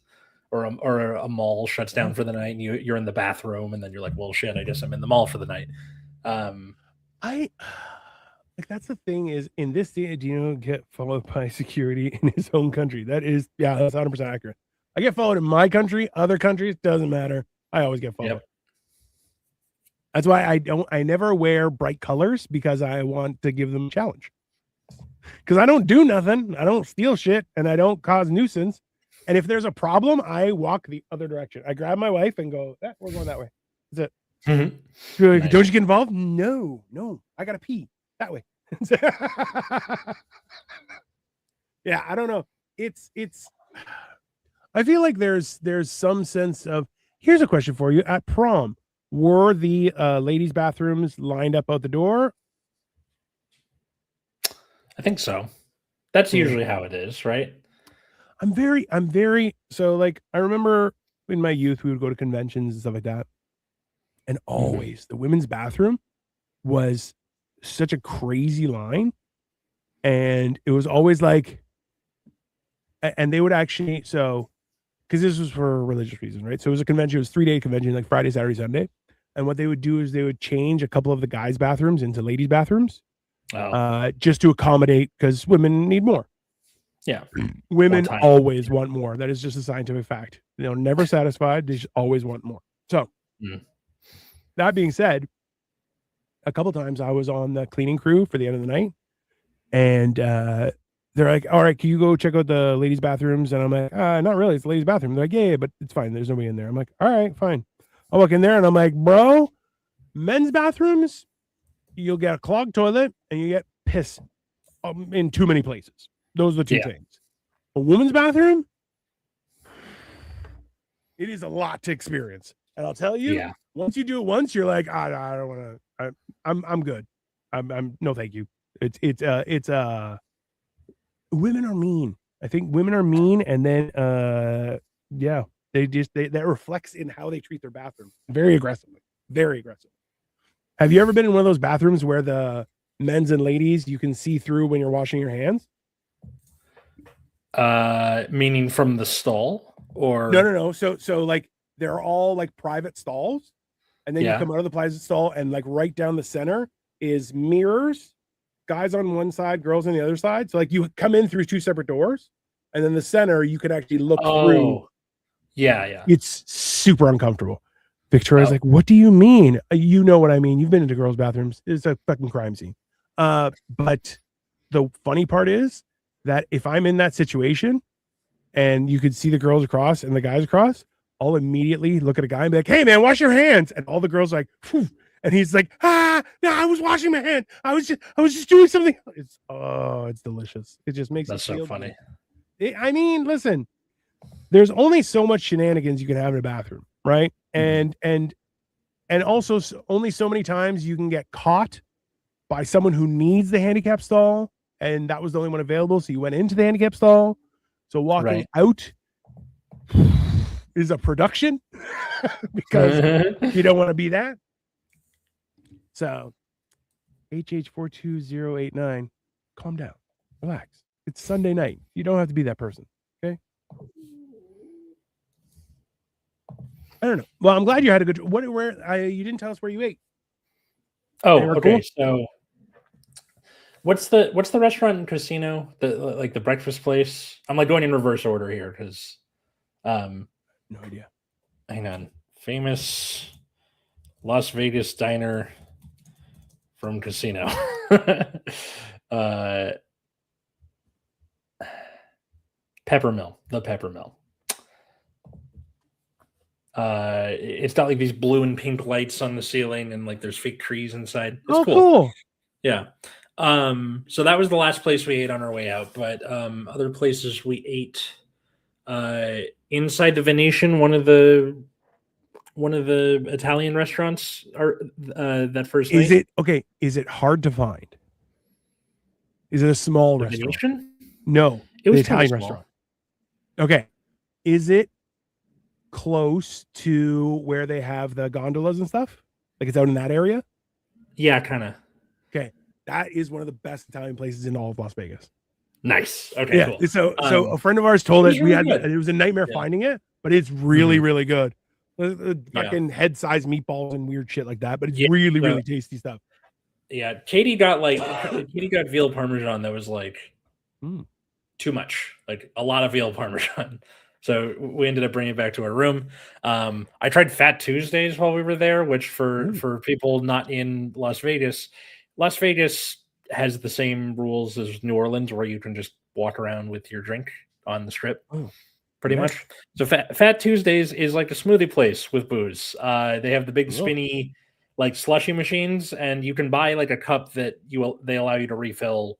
or a mall shuts down for the night and you're in the bathroom and then you're like, well, shit, I guess I'm in the mall for the night. Like that's the thing is in this day, do you get followed by security in his home country? That's 100% accurate. I get followed in my country, other countries, doesn't matter. I always get followed. Yep. That's why I never wear bright colors because I want to give them a challenge. Because I don't do nothing. I don't steal shit and I don't cause nuisance. And if there's a problem, I walk the other direction. I grab my wife and go, we're going that way. That's it. Mm-hmm. Like, nice. Don't you get involved? No, I gotta pee that way. Yeah, I don't know. It's I feel like there's some sense of, here's a question for you. At prom, were the ladies' bathrooms lined up out the door? I think so. That's usually how it is, right? I'm very so like I remember in my youth we would go to conventions and stuff like that. And always the women's bathroom was such a crazy line. And it was always like, and they would actually, so, because this was for religious reasons, right? So it was a convention, it was 3-day convention, like Friday, Saturday, Sunday. And what they would do is they would change a couple of the guys' bathrooms into ladies' bathrooms, just to accommodate, because women need more. Yeah. Women always want more. That is just a scientific fact. They're never satisfied. They just always want more. So, that being said, a couple times I was on the cleaning crew for the end of the night, and they're like, all right, can you go check out the ladies' bathrooms? And I'm like, not really. It's the ladies' bathroom. They're like, yeah, but it's fine. There's nobody in there. I'm like, all right, fine. I walk in there and I'm like, bro, men's bathrooms, you'll get a clogged toilet and you get piss in too many places. Those are the two things. A woman's bathroom, it is a lot to experience. And I'll tell you, once you do it once, you're like, I don't want to. I'm good. I'm no, thank you. It's women are mean. I think women are mean, and then that reflects in how they treat their bathroom very aggressively. Very aggressive. Have you ever been in one of those bathrooms where the men's and ladies you can see through when you're washing your hands? Meaning from the stall, or no. So like they're all like private stalls, and then you come out of the private stall, and like right down the center is mirrors, guys on one side, girls on the other side. So like you come in through two separate doors, and then the center you can actually look through. Yeah. It's super uncomfortable. Victoria's like, what do you mean? You know what I mean. You've been into girls' bathrooms. It's a fucking crime scene. But the funny part is that if I'm in that situation and you could see the girls across and the guys across, I'll immediately look at a guy and be like, hey man, wash your hands. And all the girls are like, phew. And he's like, no, I was washing my hand. I was just doing something. It's delicious. It just makes it so funny. I mean, listen, there's only so much shenanigans you can have in a bathroom, right? And also only so many times you can get caught by someone who needs the handicap stall, and that was the only one available, so you went into the handicap stall. So walking out is a production because you don't want to be that. So HH42089, calm down, relax. It's Sunday night. You don't have to be that person. Okay. I don't know. Well, I'm glad you had a good. You didn't tell us where you ate. Oh, okay. Cool? So, what's the restaurant in Casino? The breakfast place. I'm like going in reverse order here because, no idea. Hang on. Famous Las Vegas diner from Casino. Peppermill, the Peppermill. It's got like these blue and pink lights on the ceiling, and like there's fake trees inside. It's cool. Yeah. So that was the last place we ate on our way out. But other places we ate inside the Venetian, one of the Italian restaurants are that first night. Is it okay? Is it hard to find? Is it a small The restaurant? Venetian? No, It was the Italian restaurant. Okay. Is it close to where they have the gondolas and stuff? Like it's out in that area? Yeah, kind of. Okay. That is one of the best Italian places in all of Las Vegas. Nice. Okay, yeah, cool. So a friend of ours told us we had good. it was a nightmare finding it, but it's really, really good. Fucking head-sized meatballs and weird shit like that, but it's really, really tasty stuff. Yeah, Katie got veal parmesan that was like too much, like a lot of veal parmesan. So we ended up bringing it back to our room. I tried Fat Tuesdays while we were there, which for people not in Las Vegas has the same rules as New Orleans, where you can just walk around with your drink on the strip. Pretty much. So Fat Tuesdays is like a smoothie place with booze. They have the big spinny like slushy machines, and you can buy like a cup that they allow you to refill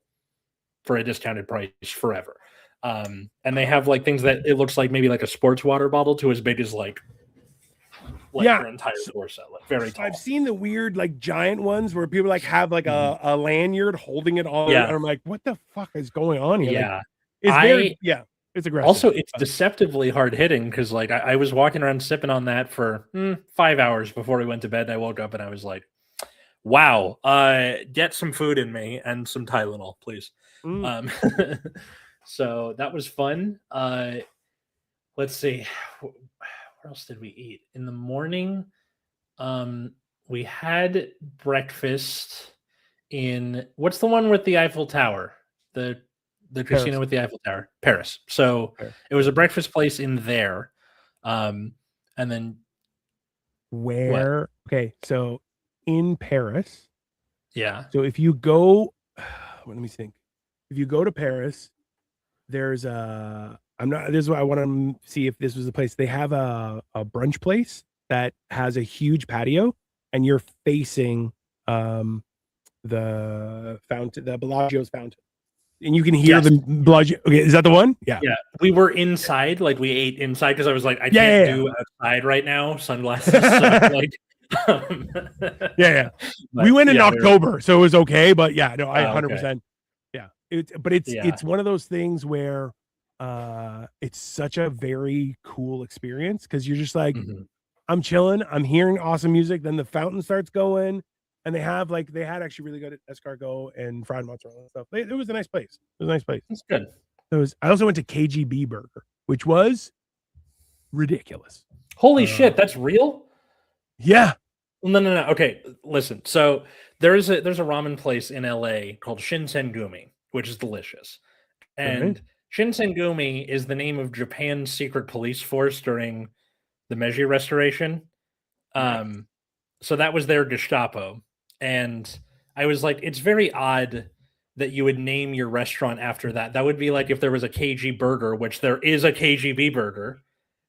for a discounted price forever. And they have like things that it looks like maybe like a sports water bottle to as big as like your entire torso, like very tall. I've seen the weird like giant ones where people like have like a lanyard holding it on. Yeah. And I'm like, what the fuck is going on here? Yeah. Like, it's very it's aggressive. Also, it's deceptively hard hitting because like I was walking around sipping on that for 5 hours before we went to bed. I woke up and I was like, wow, get some food in me and some Tylenol, please. So that was fun. Let's see. Where else did we eat? In the morning, we had breakfast in what's the one with the Eiffel Tower? The casino with the Eiffel Tower, Paris. So it was a breakfast place in there. And then where? Okay, so in Paris. Yeah. So if you go, let me think. If you go to Paris, there's a. This is what I want to see if this was the place. They have a brunch place that has a huge patio, and you're facing the fountain, the Bellagio's fountain. And you can hear the Bellagio. Okay, is that the one? Yeah. Yeah. We were inside, like we ate inside because I was like, I can't do outside right now. Sunglasses. So, like, we went in October, so it was okay. But yeah, no, I 100%. Yeah. It's one of those things where it's such a very cool experience because you're just like, I'm chilling, I'm hearing awesome music, then the fountain starts going. And they had actually really good escargot and fried mozzarella and stuff. It was a nice place. It was a nice place. It's good. I also went to KGB Burger, which was ridiculous. Holy shit, that's real? Yeah. No. Okay, listen. So there's a ramen place in LA called Shinsengumi, which is delicious. And Shinsengumi is the name of Japan's secret police force during the Meiji Restoration. So that was their Gestapo. And I was like, it's very odd that you would name your restaurant after that. That would be like if there was a KG Burger, which there is a KGB Burger.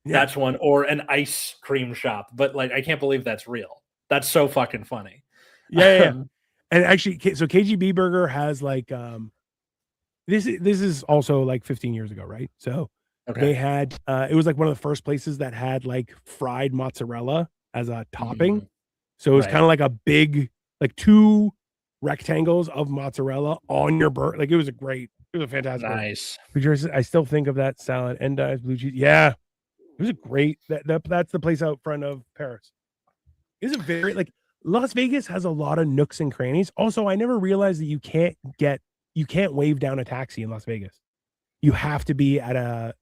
Yeah. That's one, or an ice cream shop. But like, I can't believe that's real. That's so fucking funny. Yeah. And actually, so KGB Burger has like, this is also like 15 years ago, right? So they had, it was like one of the first places that had like fried mozzarella as a topping. So it was kind of like a big, like 2 rectangles of mozzarella on your burger. Like it was a fantastic. Nice. I still think of that salad, endive, blue cheese. Yeah. It was a great, that's the place out front of Paris. It's a very, like, Las Vegas has a lot of nooks and crannies. Also, I never realized that you can't wave down a taxi in Las Vegas. You have to be at a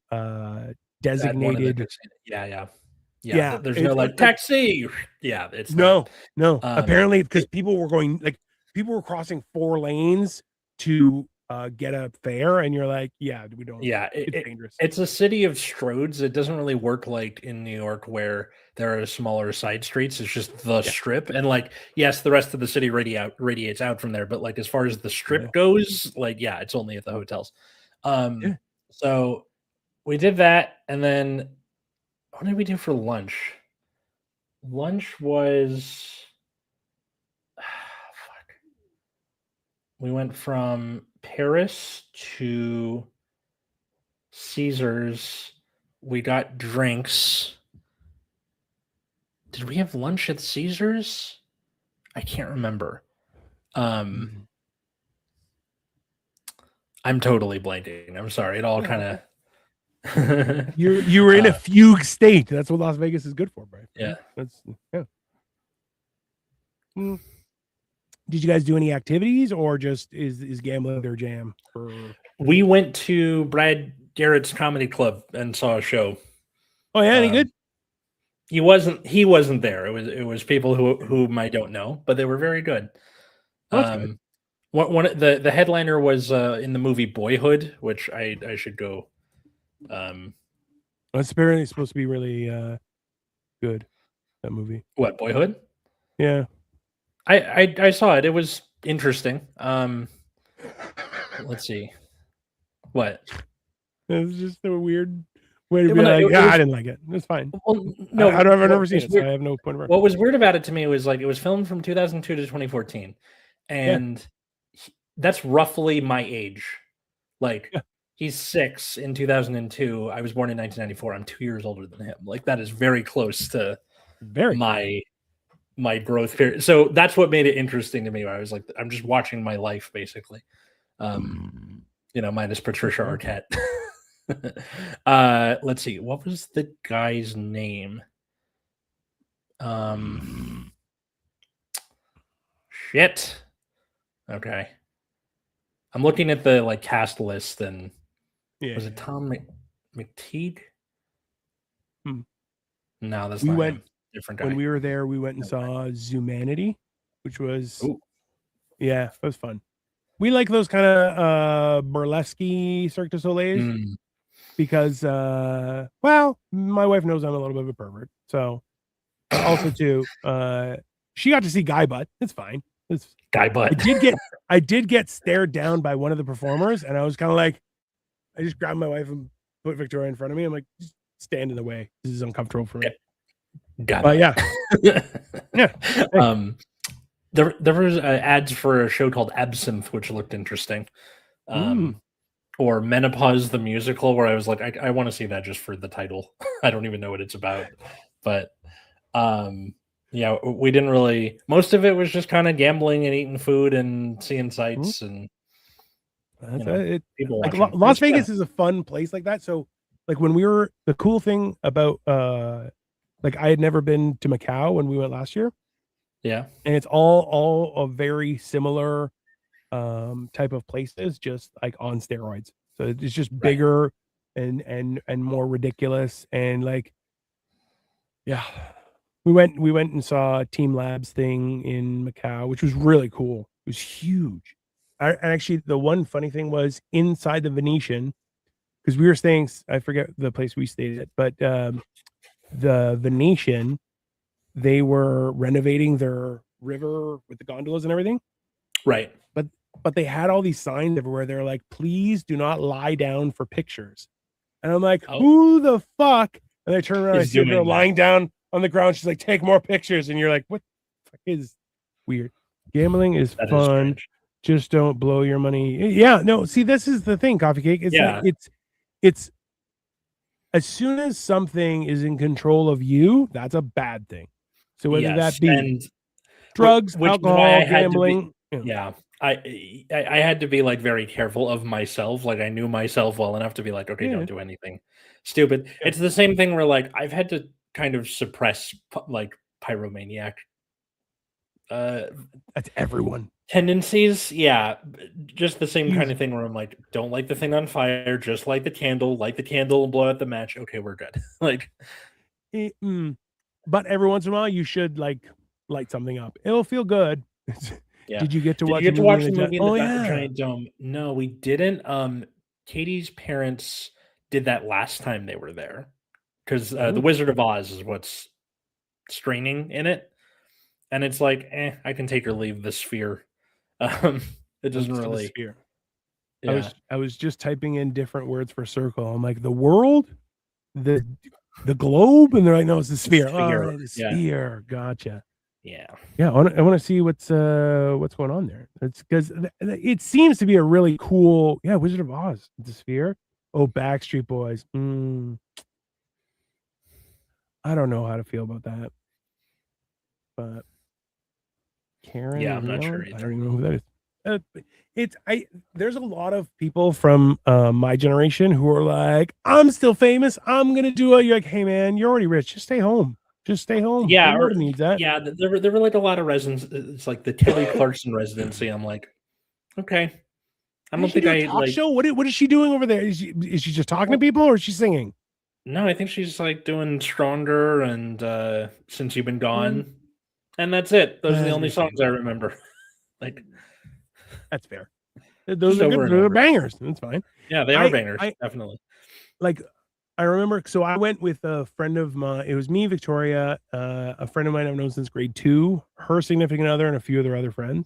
designated. Yeah. There's no like taxi. Yeah. It's no. Apparently, because people were crossing 4 lanes to get a fare, and you're like, we don't. Yeah, it's dangerous. It's a city of stroads. It doesn't really work like in New York where there are smaller side streets. It's just the strip, and like, yes, the rest of the city radiates out from there. But like, as far as the strip goes, like, it's only at the hotels. So we did that, and then what did we do for lunch? Lunch was fuck. We went from Paris to Caesars. We got drinks. Did we have lunch at Caesars? I can't remember. Mhm. I'm totally blanking. I'm sorry. It all Yeah, kind okay. of You were in a fugue state. That's what Las Vegas is good for, Brian. yeah. That's yeah. Mm. Did you guys do any activities, or just is gambling their jam? We went to Brad Garrett's comedy club and saw a show. Oh yeah, any good? He wasn't there. It was people whom I don't know, but they were very good. Oh, that's good. The headliner was in the movie Boyhood, which I should go. It's apparently supposed to be really good. That movie. What, Boyhood? Yeah. I saw it. It was interesting. Let's see. What? It's just a weird way to be Well, no, like, it I was didn't like it. It's fine. well, no. I've never What seen was it, so weird, I have no point of reference. what was weird about it to me was like it was filmed from 2002 to 2014, Yeah. and that's roughly my age. Like Yeah. he's 6 in 2002. I was born in 1994. I'm 2 years older than him. Like that is very close to Very. my growth period. So that's what made it interesting to me. Where I was like, I'm just watching my life basically. Minus Patricia Arquette. Let's see. What was the guy's name? Shit. Okay. I'm looking at the like cast list, and was it Tom McTeague? No, that's not him. Different guy. When we were there, we went and saw Zumanity, which was yeah, it was fun. We like those kind of burlesque Cirque du Soleils because well, my wife knows I'm a little bit of a pervert. So also too, she got to see Guy Butt. It's fine. It's Guy Butt. I did get stared down by one of the performers, and I was kind of like, I just grabbed my wife and put Victoria in front of me. I'm like, just stand in the way. This is uncomfortable for me. But yeah. Yeah. There was ads for a show called Absinthe, which looked interesting. Or Menopause the Musical, where I was like, I want to see that just for the title. I don't even know what it's about. But yeah, we didn't really. Most of it was just kind of gambling and eating food and seeing sights and people watching. Las Vegas is a fun place like that. So like when we were, the cool thing about like I had never been to Macau when we went last year. Yeah. And it's all a very similar type of places, just like on steroids. So it's just bigger and more ridiculous. And like, yeah, we went and saw Team Labs thing in Macau, which was really cool. It was huge. And actually, the one funny thing was inside the Venetian, because we were staying, I forget the place we stayed at, but the Venetian, they were renovating their river with the gondolas and everything. Right. But they had all these signs everywhere. They're like, please do not lie down for pictures. And I'm like, who the fuck? And I turn around, I see her lying down on the ground. She's like, take more pictures. And you're like, what the fuck is weird? Gambling is fun. Just don't blow your money. Yeah, no, see, this is the thing, Coffee Cake. It's as soon as something is in control of you, that's a bad thing. So whether that be drugs, alcohol, gambling. Yeah. I had to be like very careful of myself. Like I knew myself well enough to be like, okay, don't do anything stupid. It's the same thing where like I've had to kind of suppress like pyromaniac. That's everyone. Tendencies, yeah, just the same kind of thing where I'm like, don't light the thing on fire, just light the candle and blow out the match. Okay, we're good. Like, but every once in a while, you should like light something up. It'll feel good. Yeah. Did you get to watch the movie in the yeah. giant dome? No, we didn't. Katie's parents did that last time they were there because the Wizard of Oz is what's straining in it, and it's like, I can take or leave the sphere. It doesn't really. Yeah. I was just typing in different words for circle. I'm like, the world, the globe, and they're like, no, it's the sphere. Sphere. Oh, the Yeah. sphere. Gotcha. Yeah. Yeah, I want to see what's going on there. It's because it seems to be a really cool. Yeah, Wizard of Oz, the sphere. Oh, Backstreet Boys. I don't know how to feel about that, but Yeah, Karen I'm not sure Leon, I don't either. even know who that is. It's I. There's a lot of people from my generation who are like, I'm still famous. I'm gonna do it. You're like, hey man, you're already rich. Just stay home. Just stay home. Yeah, or Nobody needs that. yeah, there were like a lot of residents. It's like the Kelly Clarkson residency. I'm like, okay. I Did don't she think do a I talk like. show? What is she doing over there? Is she just talking to people or is she singing? No, I think she's like doing Stronger and Since You've Been Mm, Gone, and that's it. Those are the only songs okay, I remember. Like, that's fair. just Those are over good. and Those are over. bangers. That's fine. Yeah, they are bangers, I definitely. like. I remember. So I went with a friend of mine. It was me, Victoria, a friend of mine I've known since grade 2, her significant other, and a few of their other friends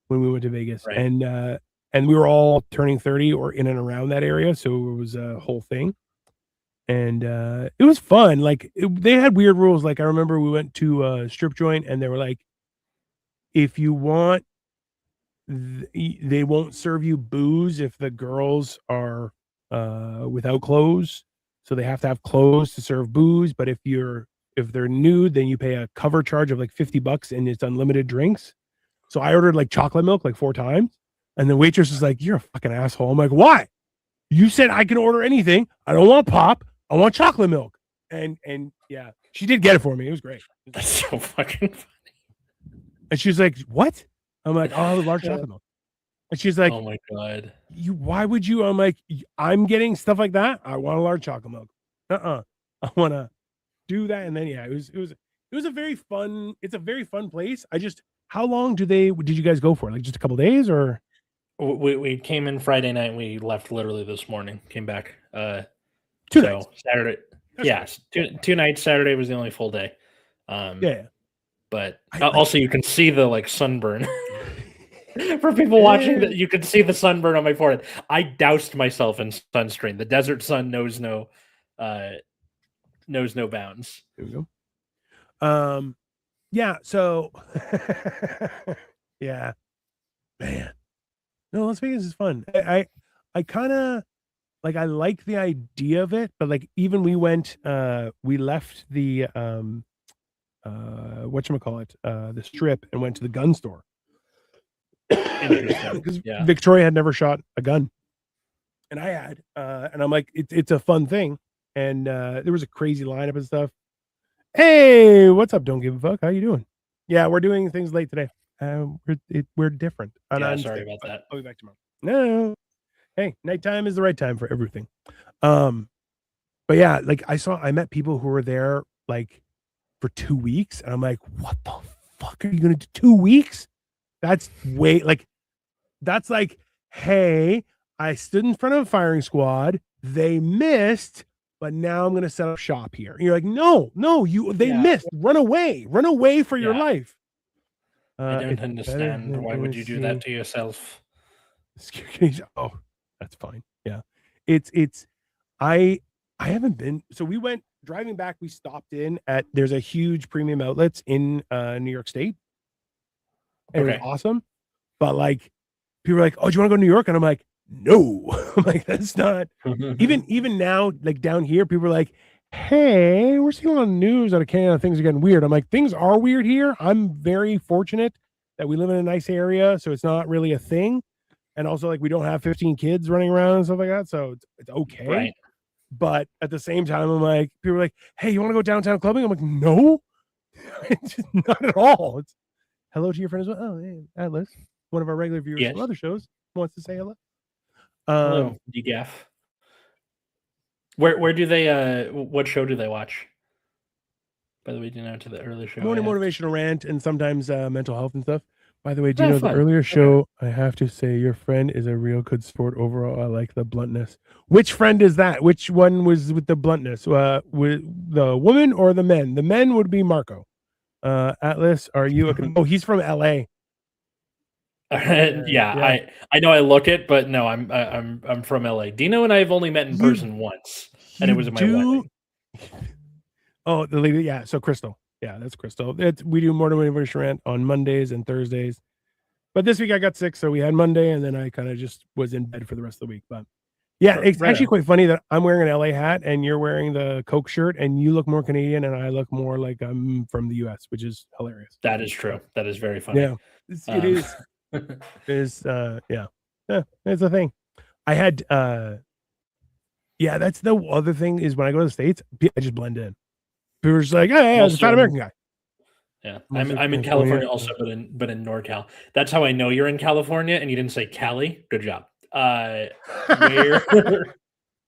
when we went to Vegas, Right. and we were all turning 30 or in and around that area, so it was a whole thing, and it was fun. Like they had weird rules. Like I remember we went to a strip joint, and they were like, if you want, they won't serve you booze if the girls are without clothes, so they have to have clothes to serve booze. But if they're nude, then you pay a cover charge of like $50 and it's unlimited drinks. So I ordered like chocolate milk like 4 times. And the waitress was like, you're a fucking asshole. I'm like, why? You said I can order anything. I don't want pop. I want chocolate milk. And yeah, she did get it for me. It was great. That's so fucking funny. And she's like, what? I'm like, I'll have a large chocolate milk. And she's like, oh my god. Why would you? I'm like, I'm getting stuff like that. I want a large chocolate milk. I want to do that. And then yeah, it was a very fun. It's a very fun place. How long did you guys go for? Like just a couple days or? We came in Friday night. And we left literally this morning. Came back. 2 nights. Saturday. That's yes, two nights. Saturday was the only full day. Yeah. But also you can see the like sunburn. For people watching, that you can see the sunburn on my forehead. I doused myself in sunscreen. The desert sun knows no bounds. There we go. Yeah. So, yeah, man. No, Las Vegas is fun. I kind of like. I like the idea of it, but like even we went. We left the whatchamacallit, the strip, and went to the gun store. Because Yeah. Victoria had never shot a gun, and I had, and I'm like, it's a fun thing, and there was a crazy lineup and stuff. Hey, what's up? Don't give a fuck. How you doing? Yeah, we're doing things late today. We're different. And Yeah, I'm sorry about that. I'll be back tomorrow. No, hey, nighttime is the right time for everything. But yeah, like I met people who were there like for 2 weeks, and I'm like, what the fuck are you gonna do 2 weeks? That's like, hey, I stood in front of a firing squad. They missed, but now I'm gonna set up shop here. And you're like, no, they missed. Run away for your life. I don't understand. Why would you do that to yourself? Oh, that's fine. Yeah, it's I haven't been. So we went driving back. We stopped in at. There's a huge premium outlets in New York State. And it was awesome. But like people are like, oh, do you want to go to New York? And I'm like, no. I'm like, that's not even now, like down here, people are like, hey, we're seeing a lot of news out of Canada. Things are getting weird. I'm like, things are weird here. I'm very fortunate that we live in a nice area, so it's not really a thing. And also, like, we don't have 15 kids running around and stuff like that, so it's okay. Right. But at the same time, I'm like, people are like, hey, you want to go downtown clubbing? I'm like, no, it's just not at all. It's hello to your friend as well. Oh, hey, Atlas, one of our regular viewers from other shows, wants to say hello. Hello, DGAF. Where do they what show do they watch? By the way, do you know to the earlier show? Morning motivational rant and sometimes mental health and stuff. By the way, do you know fun. the earlier show? I have to say, your friend is a real good sport overall. I like the bluntness. Which friend is that? Which one was with the bluntness? With the woman or the men? The men would be Marco. Atlas, are you? Oh, he's from LA. Yeah, I know I look it, but no, I'm from LA. Dino and I have only met in person once, and it You was at my wedding. Oh, the lady, yeah. So Crystal, yeah, that's Crystal. We do Morning Motivation Rant on Mondays and Thursdays. But this week I got sick, so we had Monday, and then I kind of just was in bed for the rest of the week. But yeah, it's Right actually on. quite funny that I'm wearing an LA hat and you're wearing the Coke shirt, and you look more Canadian, and I look more like I'm from the US, which is hilarious. That is true. That is very funny. Yeah, it is. It is. Yeah, it's a thing. I had. Yeah, that's the other thing is when I go to the States, I just blend in. People are just like, hey, I was a fat American guy. Yeah, I'm in California also, but in NorCal. That's how I know you're in California, and you didn't say Cali. Good job. We're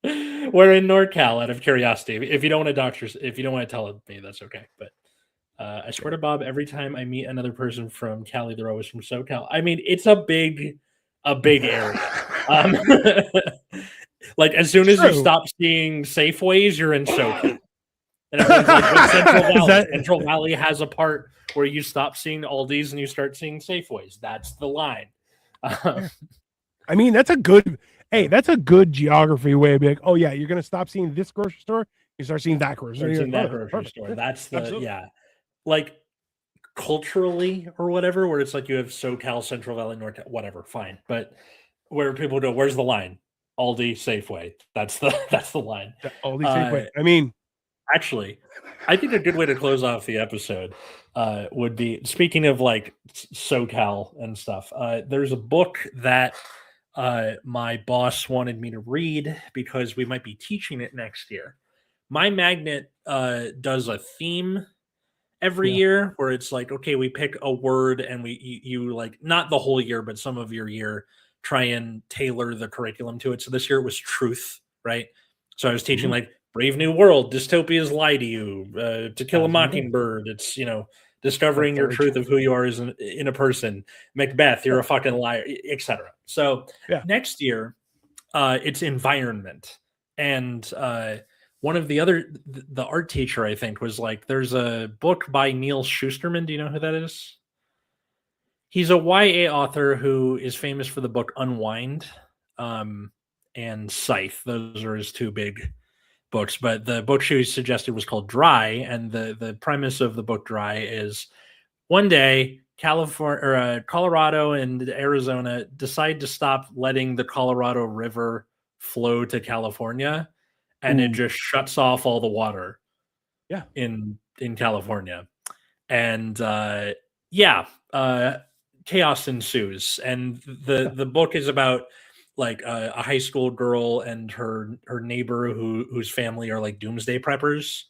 in NorCal. Out of curiosity, if you don't want to tell me, that's okay. But I swear to Bob, every time I meet another person from Cali, they're always from SoCal. I mean, it's a big area. Like as soon as you stop seeing Safeways, you're in SoCal. And everyone's like, with Central Valley. Central Valley has a part where you stop seeing Aldi's and you start seeing Safeways. That's the line. I mean, that's a good geography way of being like, oh yeah, you're gonna stop seeing this grocery store, you start seeing that grocery store. That's the like culturally or whatever, where it's like you have SoCal, Central Valley, North, whatever, fine. But where people go, where's the line? Aldi, Safeway. That's the line. Aldi, Safeway. I mean, actually, I think a good way to close off the episode would be, speaking of like SoCal and stuff, there's a book that my boss wanted me to read because we might be teaching it next year. My magnet does a theme every year where it's like, okay, we pick a word and you like, not the whole year, but some of your year, try and tailor the curriculum to it. So this year it was truth, right? So I was teaching like Brave New World, dystopias lie to you, To Kill a Mockingbird. It's, discovering your truth of who you are in a person. Macbeth, you're a fucking liar, etc. So next year, it's environment. And one of the art teacher, I think, was like, there's a book by Neil Shusterman. Do you know who that is? He's a YA author who is famous for the book Unwind and Scythe. Those are his two big books. But the book she suggested was called Dry. And the premise of the book Dry is one day, Colorado and Arizona decide to stop letting the Colorado River flow to California. And it just shuts off all the water in California. And chaos ensues, and the book is about like a high school girl and her neighbor whose family are like doomsday preppers,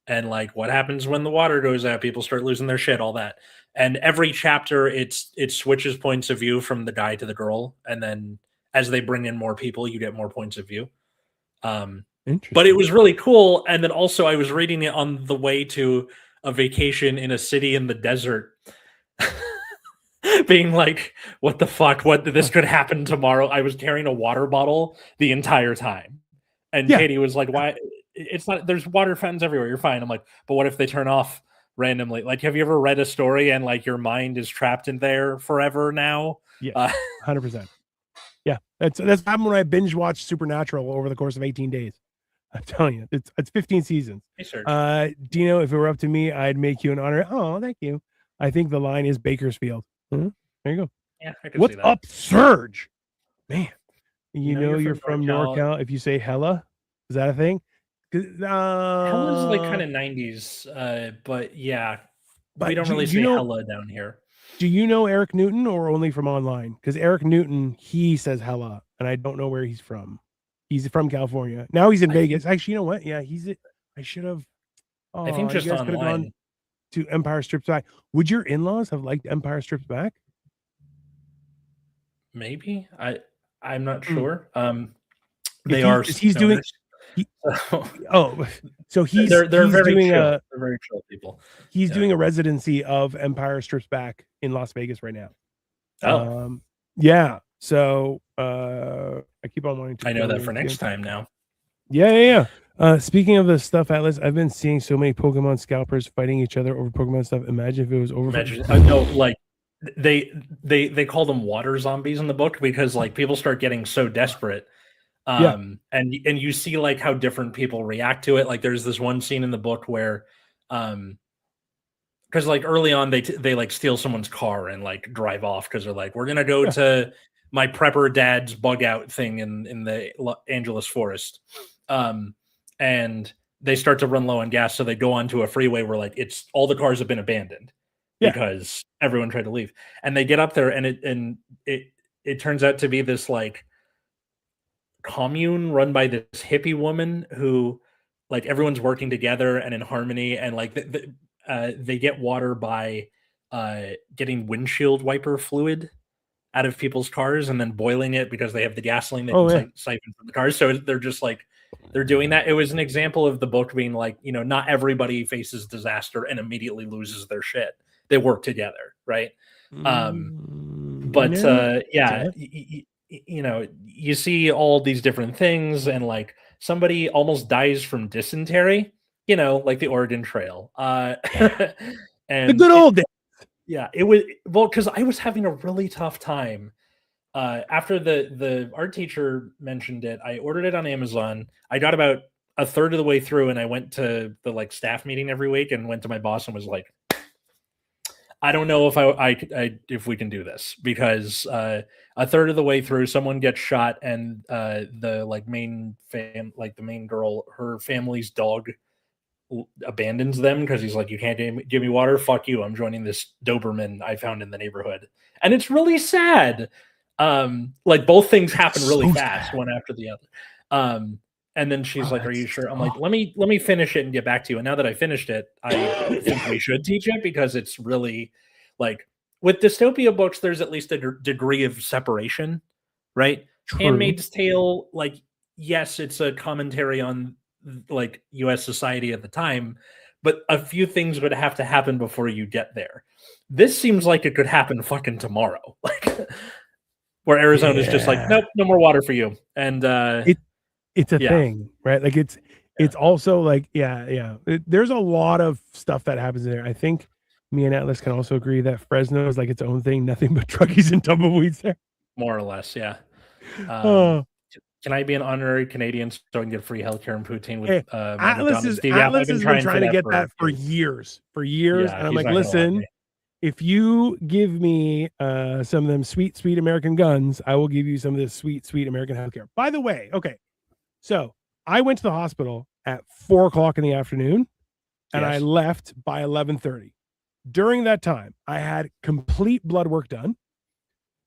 and like what happens when the water goes out, people start losing their shit, all that. And every chapter it switches points of view from the guy to the girl, and then as they bring in more people, you get more points of view. But it was really cool. And then also I was reading it on the way to a vacation in a city in the desert. Being like, what the fuck? This could happen tomorrow. I was carrying a water bottle the entire time. And Katie was like, why? It's not, there's water fountains everywhere. You're fine. I'm like, but what if they turn off randomly? Like, have you ever read a story and like your mind is trapped in there forever now? Yeah, 100%. Yeah, that's happened when I binge watched Supernatural over the course of 18 days. I'm telling you, it's 15 seasons. Dino, if it were up to me, I'd make you an honor. Oh, thank you. I think the line is Bakersfield. There you go. Yeah, I can What's see that. up, Surge? Man, you know you're from NorCal. If you say hella, is that a thing? Hella's like kind of 90s, but yeah, we don't really say hella down here. Do you know Eric Newton or only from online? Because Eric Newton, he says hella, and I don't know where he's from. He's from California. Now he's in Vegas. Actually, you know what? Yeah, I should have. I think just online. Could have gone to Empire Strips Back. Would your in-laws have liked Empire Strips Back? Maybe. I'm not sure. They are. He's doing. So he's they're very doing chill. They're very chill people. He's doing a residency of Empire Strips Back in Las Vegas right now. Yeah. So I keep on wanting to. I know that for next time now. Yeah. Speaking of the stuff, Atlas, I've been seeing so many Pokemon scalpers fighting each other over Pokemon stuff. Imagine if it was over. No, like they call them water zombies in the book because like people start getting so desperate. Yeah. And you see like how different people react to it. Like there's this one scene in the book where because like early on they like steal someone's car and like drive off because they're like, we're gonna go Yeah. to my prepper dad's bug out thing in the Angeles forest. And they start to run low on gas, so they go onto a freeway where like it's all the cars have been abandoned Yeah. because everyone tried to leave. And they get up there and it turns out to be this like commune run by this hippie woman who like everyone's working together and in harmony, and like they get water by getting windshield wiper fluid out of people's cars and then boiling it because they have the gasoline they can Oh yeah. siphon from the cars. So they're just like they're doing that. It was an example of the book being like, you know, not everybody faces disaster and immediately loses their shit. They work together, right? But yeah, you know, you see all these different things, and like somebody almost dies from dysentery, you know, like the Oregon Trail. And the good old days. yeah, it was well because I was having a really tough time. After the art teacher mentioned it, I ordered it on Amazon. I got about a third of the way through, and I went to the like staff meeting every week, and went to my boss and was like, I don't know if if we can do this because a third of the way through, someone gets shot, and the like the main girl, her family's dog abandons them because he's like, you can't give me water. Fuck you. I'm joining this Doberman I found in the neighborhood, and it's really sad. Like both things happen really fast, one after the other. And then she's like, "Are you sure?" I'm like, "Let me finish it and get back to you." And now that I finished it, I think we should teach it because it's really like with dystopia books, there's at least a degree of separation, right? True. Handmaid's Tale, like, yes, it's a commentary on like U.S. society at the time, but a few things would have to happen before you get there. This seems like it could happen fucking tomorrow, like where Arizona is just like, nope, no more water for you, and it's a thing, right? Like it's also like there's a lot of stuff that happens there. I think me and Atlas can also agree that Fresno is like its own thing, nothing but truckies and tumbleweeds there, more or less. Yeah. Can I be an honorary Canadian so I can get free healthcare and poutine with Atlas has been trying to get that for years, yeah, and I'm like, listen, if you give me some of them sweet American guns, I will give you some of this sweet American healthcare. By the way, okay, so I went to the hospital at 4:00 in the afternoon, and I left by 11:30. During that time, I had complete blood work done,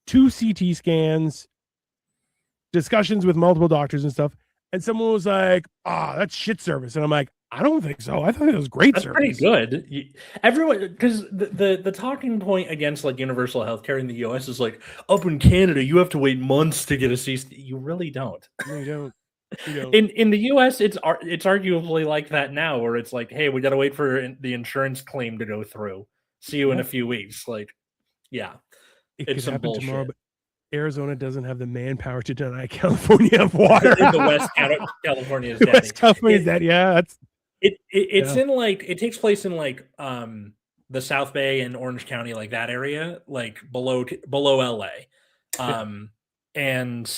2 CT scans, discussions with multiple doctors and stuff. And someone was like, that's shit service. And I'm like, I don't think so. I thought it was great service. Pretty good. Everyone, because the talking point against like universal healthcare in the US is like, up in Canada, you have to wait months to get a CT. You really don't. No, you don't. In the US, it's arguably like that now, where it's like, hey, we got to wait for the insurance claim to go through. See you in a few weeks. Like, yeah, it could happen tomorrow, but Arizona doesn't have the manpower to deny California of water. In the West, California is dead. West California is dead. Yeah, that's it's in like it takes place in like the South Bay and Orange County, like that area, like below LA, and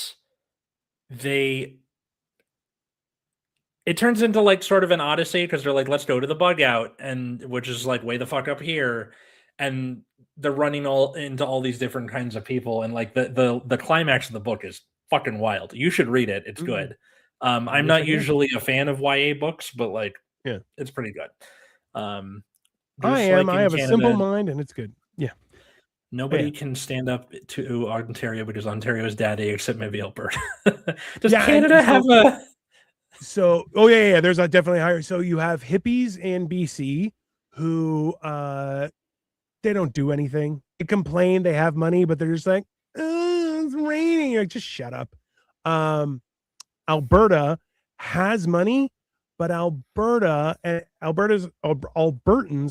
it turns into like sort of an odyssey because they're like, let's go to the bug out, and which is like way the fuck up here, and they're running into all these different kinds of people, and like the climax of the book is fucking wild. You should read it. It's good. I'm not usually a fan of YA books, but like, it's pretty good. I am. I have a simple mind, and it's good. Yeah. Nobody can stand up to Ontario because Ontario is daddy, except maybe Alberta. Does Canada have a? So, there's a definitely higher. So you have hippies in BC who they don't do anything. They complain they have money, but they're just like, it's raining. You're like, just shut up. Alberta has money, but Albertans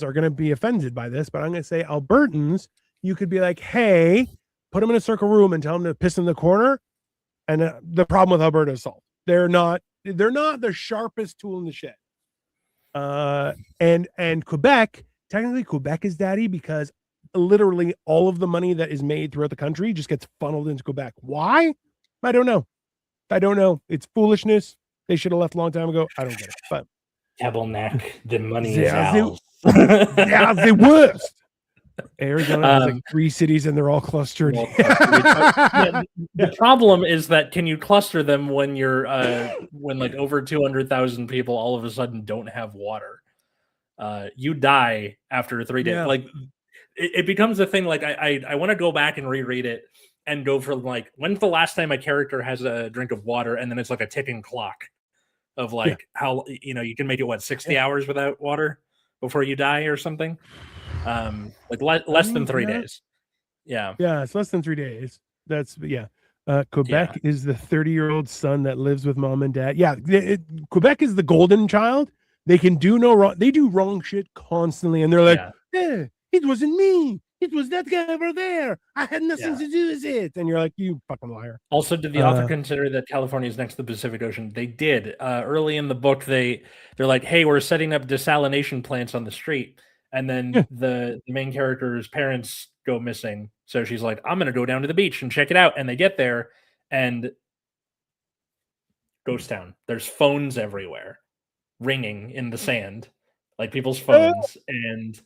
are going to be offended by this, but I'm going to say Albertans, you could be like, hey, put them in a circle room and tell them to piss in the corner. And the problem with Alberta is solved. They're not the sharpest tool in the shed. And Quebec, technically Quebec is daddy because literally all of the money that is made throughout the country just gets funneled into Quebec. Why? I don't know. It's foolishness. They should have left a long time ago. I don't get it. But Tabernacle, the money is they're ours. the worst. Arizona has like 3 cities and they're all clustered. The problem is that can you cluster them when you're when like over 200,000 people all of a sudden don't have water? You die after 3 days. Yeah. Like it becomes a thing. Like I want to go back and reread it and go from like, when's the last time a character has a drink of water, and then it's like a ticking clock of like how you can make it 60 hours without water before you die or something. Like less than 3 days. Yeah, it's less than 3 days. That's Quebec is the 30-year-old son that lives with mom and dad. Quebec is the golden child. They can do no wrong. They do wrong shit constantly, and they're like, it wasn't me. It was that guy over there. I had nothing to do with it. And you're like, you fucking liar. Also, did the author consider that California is next to the Pacific Ocean? They did. Early in the book, they're like, hey, we're setting up desalination plants on the street. And then the main character's parents go missing. So she's like, I'm going to go down to the beach and check it out. And they get there and ghost town. There's phones everywhere ringing in the sand, like people's phones, and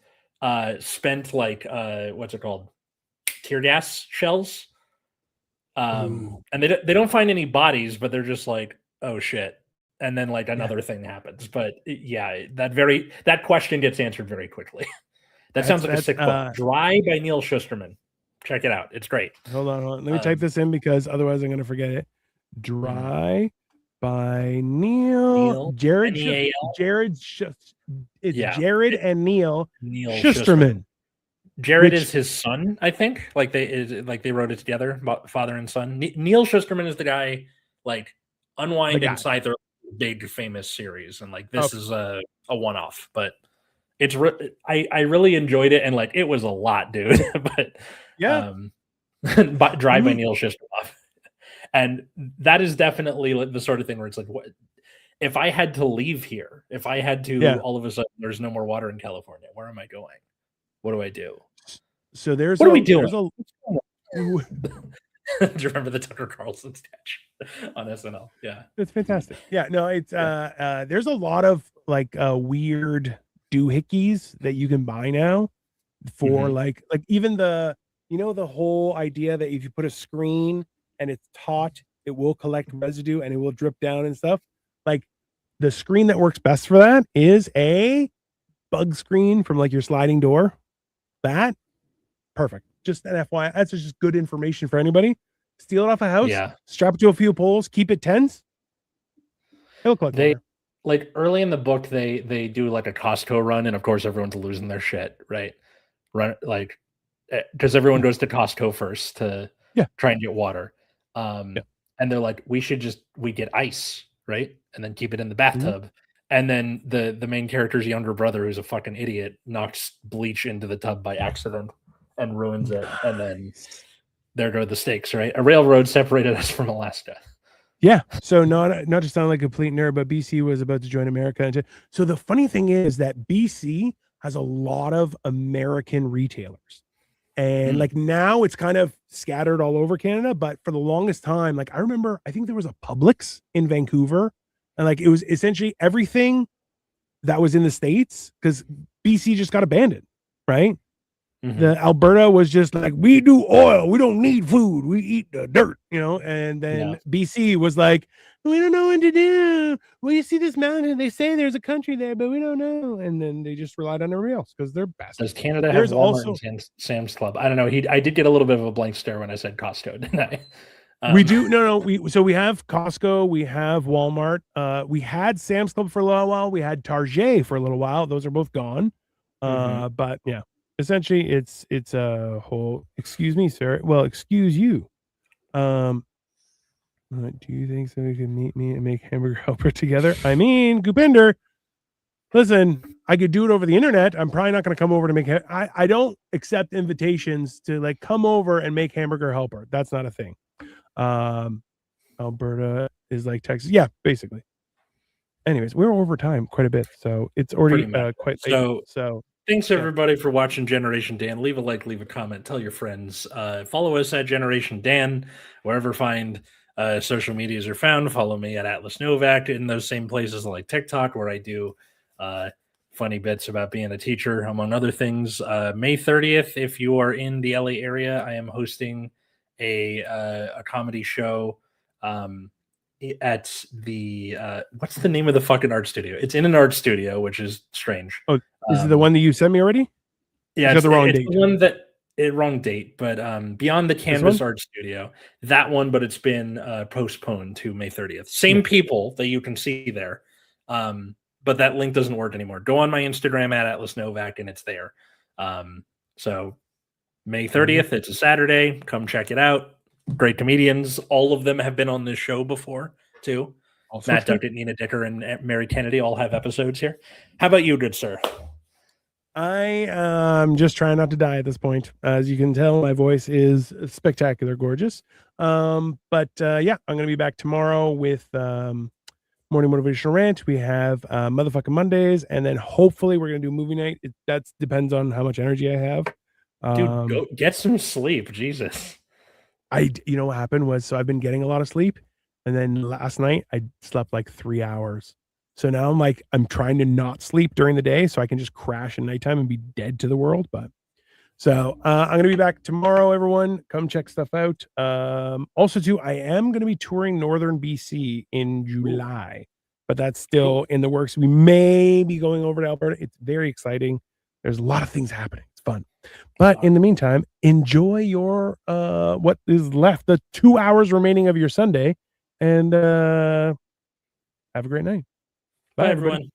spent like what's it called, tear gas shells, and they don't find any bodies, but they're just like, oh shit, and then like another thing happens. But that question gets answered very quickly. That sounds like a sick book. Dry by Neil Shusterman. Check it out, it's great. Hold on. Let me type this in because otherwise I'm gonna forget it. Dry by Neil Jared Jared Jared and Neil Shusterman. Jared is his son, I think. Like they wrote it together, father and son. Neil Shusterman is the guy, like Unwind and Scyther, big famous series, and like this is a one-off, but it's I really enjoyed it, and like it was a lot, dude. But Dry by Neil Shusterman. And that is definitely like the sort of thing where it's like, what if I had to leave here? If I had to, all of a sudden, there's no more water in California. Where am I going? What do I do? So there's what are we doing? Do you remember the Tucker Carlson sketch on SNL? Yeah, it's fantastic. Yeah, no, it's there's a lot of like weird doohickeys that you can buy now for like even the the whole idea that if you put a screen and it's taut, it will collect residue and it will drip down and stuff. Like the screen that works best for that is a bug screen from like your sliding door. That perfect. Just an FYI, that's just good information for anybody. Steal it off a house, strap it to a few poles, keep it tense. It'll collect water. Like early in the book, they do like a Costco run, and of course everyone's losing their shit, right? Run like because everyone goes to Costco first to try and get water. And they're like, we get ice, right? And then keep it in the bathtub. And then the main character's younger brother, who's a fucking idiot, knocks bleach into the tub by accident and ruins it. And then there go the stakes, right? A railroad separated us from Alaska. Yeah. So not to sound like a complete nerd, but BC was about to join America. So the funny thing is that BC has a lot of American retailers. And like now it's kind of scattered all over Canada, but for the longest time, like I remember, I think there was a Publix in Vancouver, and like it was essentially everything that was in the States because BC just got abandoned, right? The Alberta was just like, we do oil, we don't need food, we eat the dirt, and then BC was like, we don't know what to do. Well, you see this mountain, they say there's a country there, but we don't know. And then they just relied on everybody else because they're bastards. Does Canada have Walmart and Sam's Club? I don't know. I did get a little bit of a blank stare when I said Costco, didn't I? We do. No. We have Costco, we have Walmart. We had Sam's Club for a little while. We had Target for a little while. Those are both gone. But yeah. Essentially, it's a whole. Excuse me, sir. Well, excuse you. Do you think somebody could meet me and make hamburger helper together? I mean, Gupinder, listen, I could do it over the internet. I'm probably not going to come over to make. I don't accept invitations to like come over and make hamburger helper. That's not a thing. Alberta is like Texas. Yeah, basically. Anyways, we're over time quite a bit, so it's already quite late. So Thanks Yeah. everybody for watching Generation Dan. Leave a like, leave a comment, tell your friends. Follow us at Generation Dan, wherever find social medias are found. Follow me at Atlas Novak in those same places like TikTok, where I do funny bits about being a teacher, among other things. May 30th, if you are in the LA area, I am hosting a comedy show at the what's the name of the fucking art studio? It's in an art studio, which is strange. Oh, is it the one that you sent me already? Yeah, You got the wrong it's date. the one that wrong date, but Beyond the This Canvas one? Art Studio, that one, but it's been postponed to May 30th. Same Yeah. people that you can see there, but that link doesn't work anymore. Go on my Instagram at Atlas Novak, and it's there. So May 30th, it's a Saturday. Come check it out. Great comedians. All of them have been on this show before too. Also Matt true. Duckett, Nina Dicker, and Mary Kennedy all have episodes here. How about you, good sir? I am just trying not to die at this point. As you can tell, my voice is spectacular gorgeous. But yeah, I'm gonna be back tomorrow with morning motivational rant. We have motherfucking Mondays, and then hopefully we're gonna do movie night. That depends on how much energy I have. Dude, go get some sleep. Jesus. You know what happened was, so I've been getting a lot of sleep, and then last night I slept like 3 hours. So now I'm trying to not sleep during the day so I can just crash at nighttime and be dead to the world. But so I'm gonna be back tomorrow, everyone. Come check stuff out. Also too, I am gonna be touring northern BC in July, but that's still in the works. We may be going over to Alberta. It's very exciting. There's a lot of things happening. It's fun. But in the meantime, enjoy your what is left, the 2 hours remaining of your Sunday, and have a great night. Bye, Bye, everyone. everybody.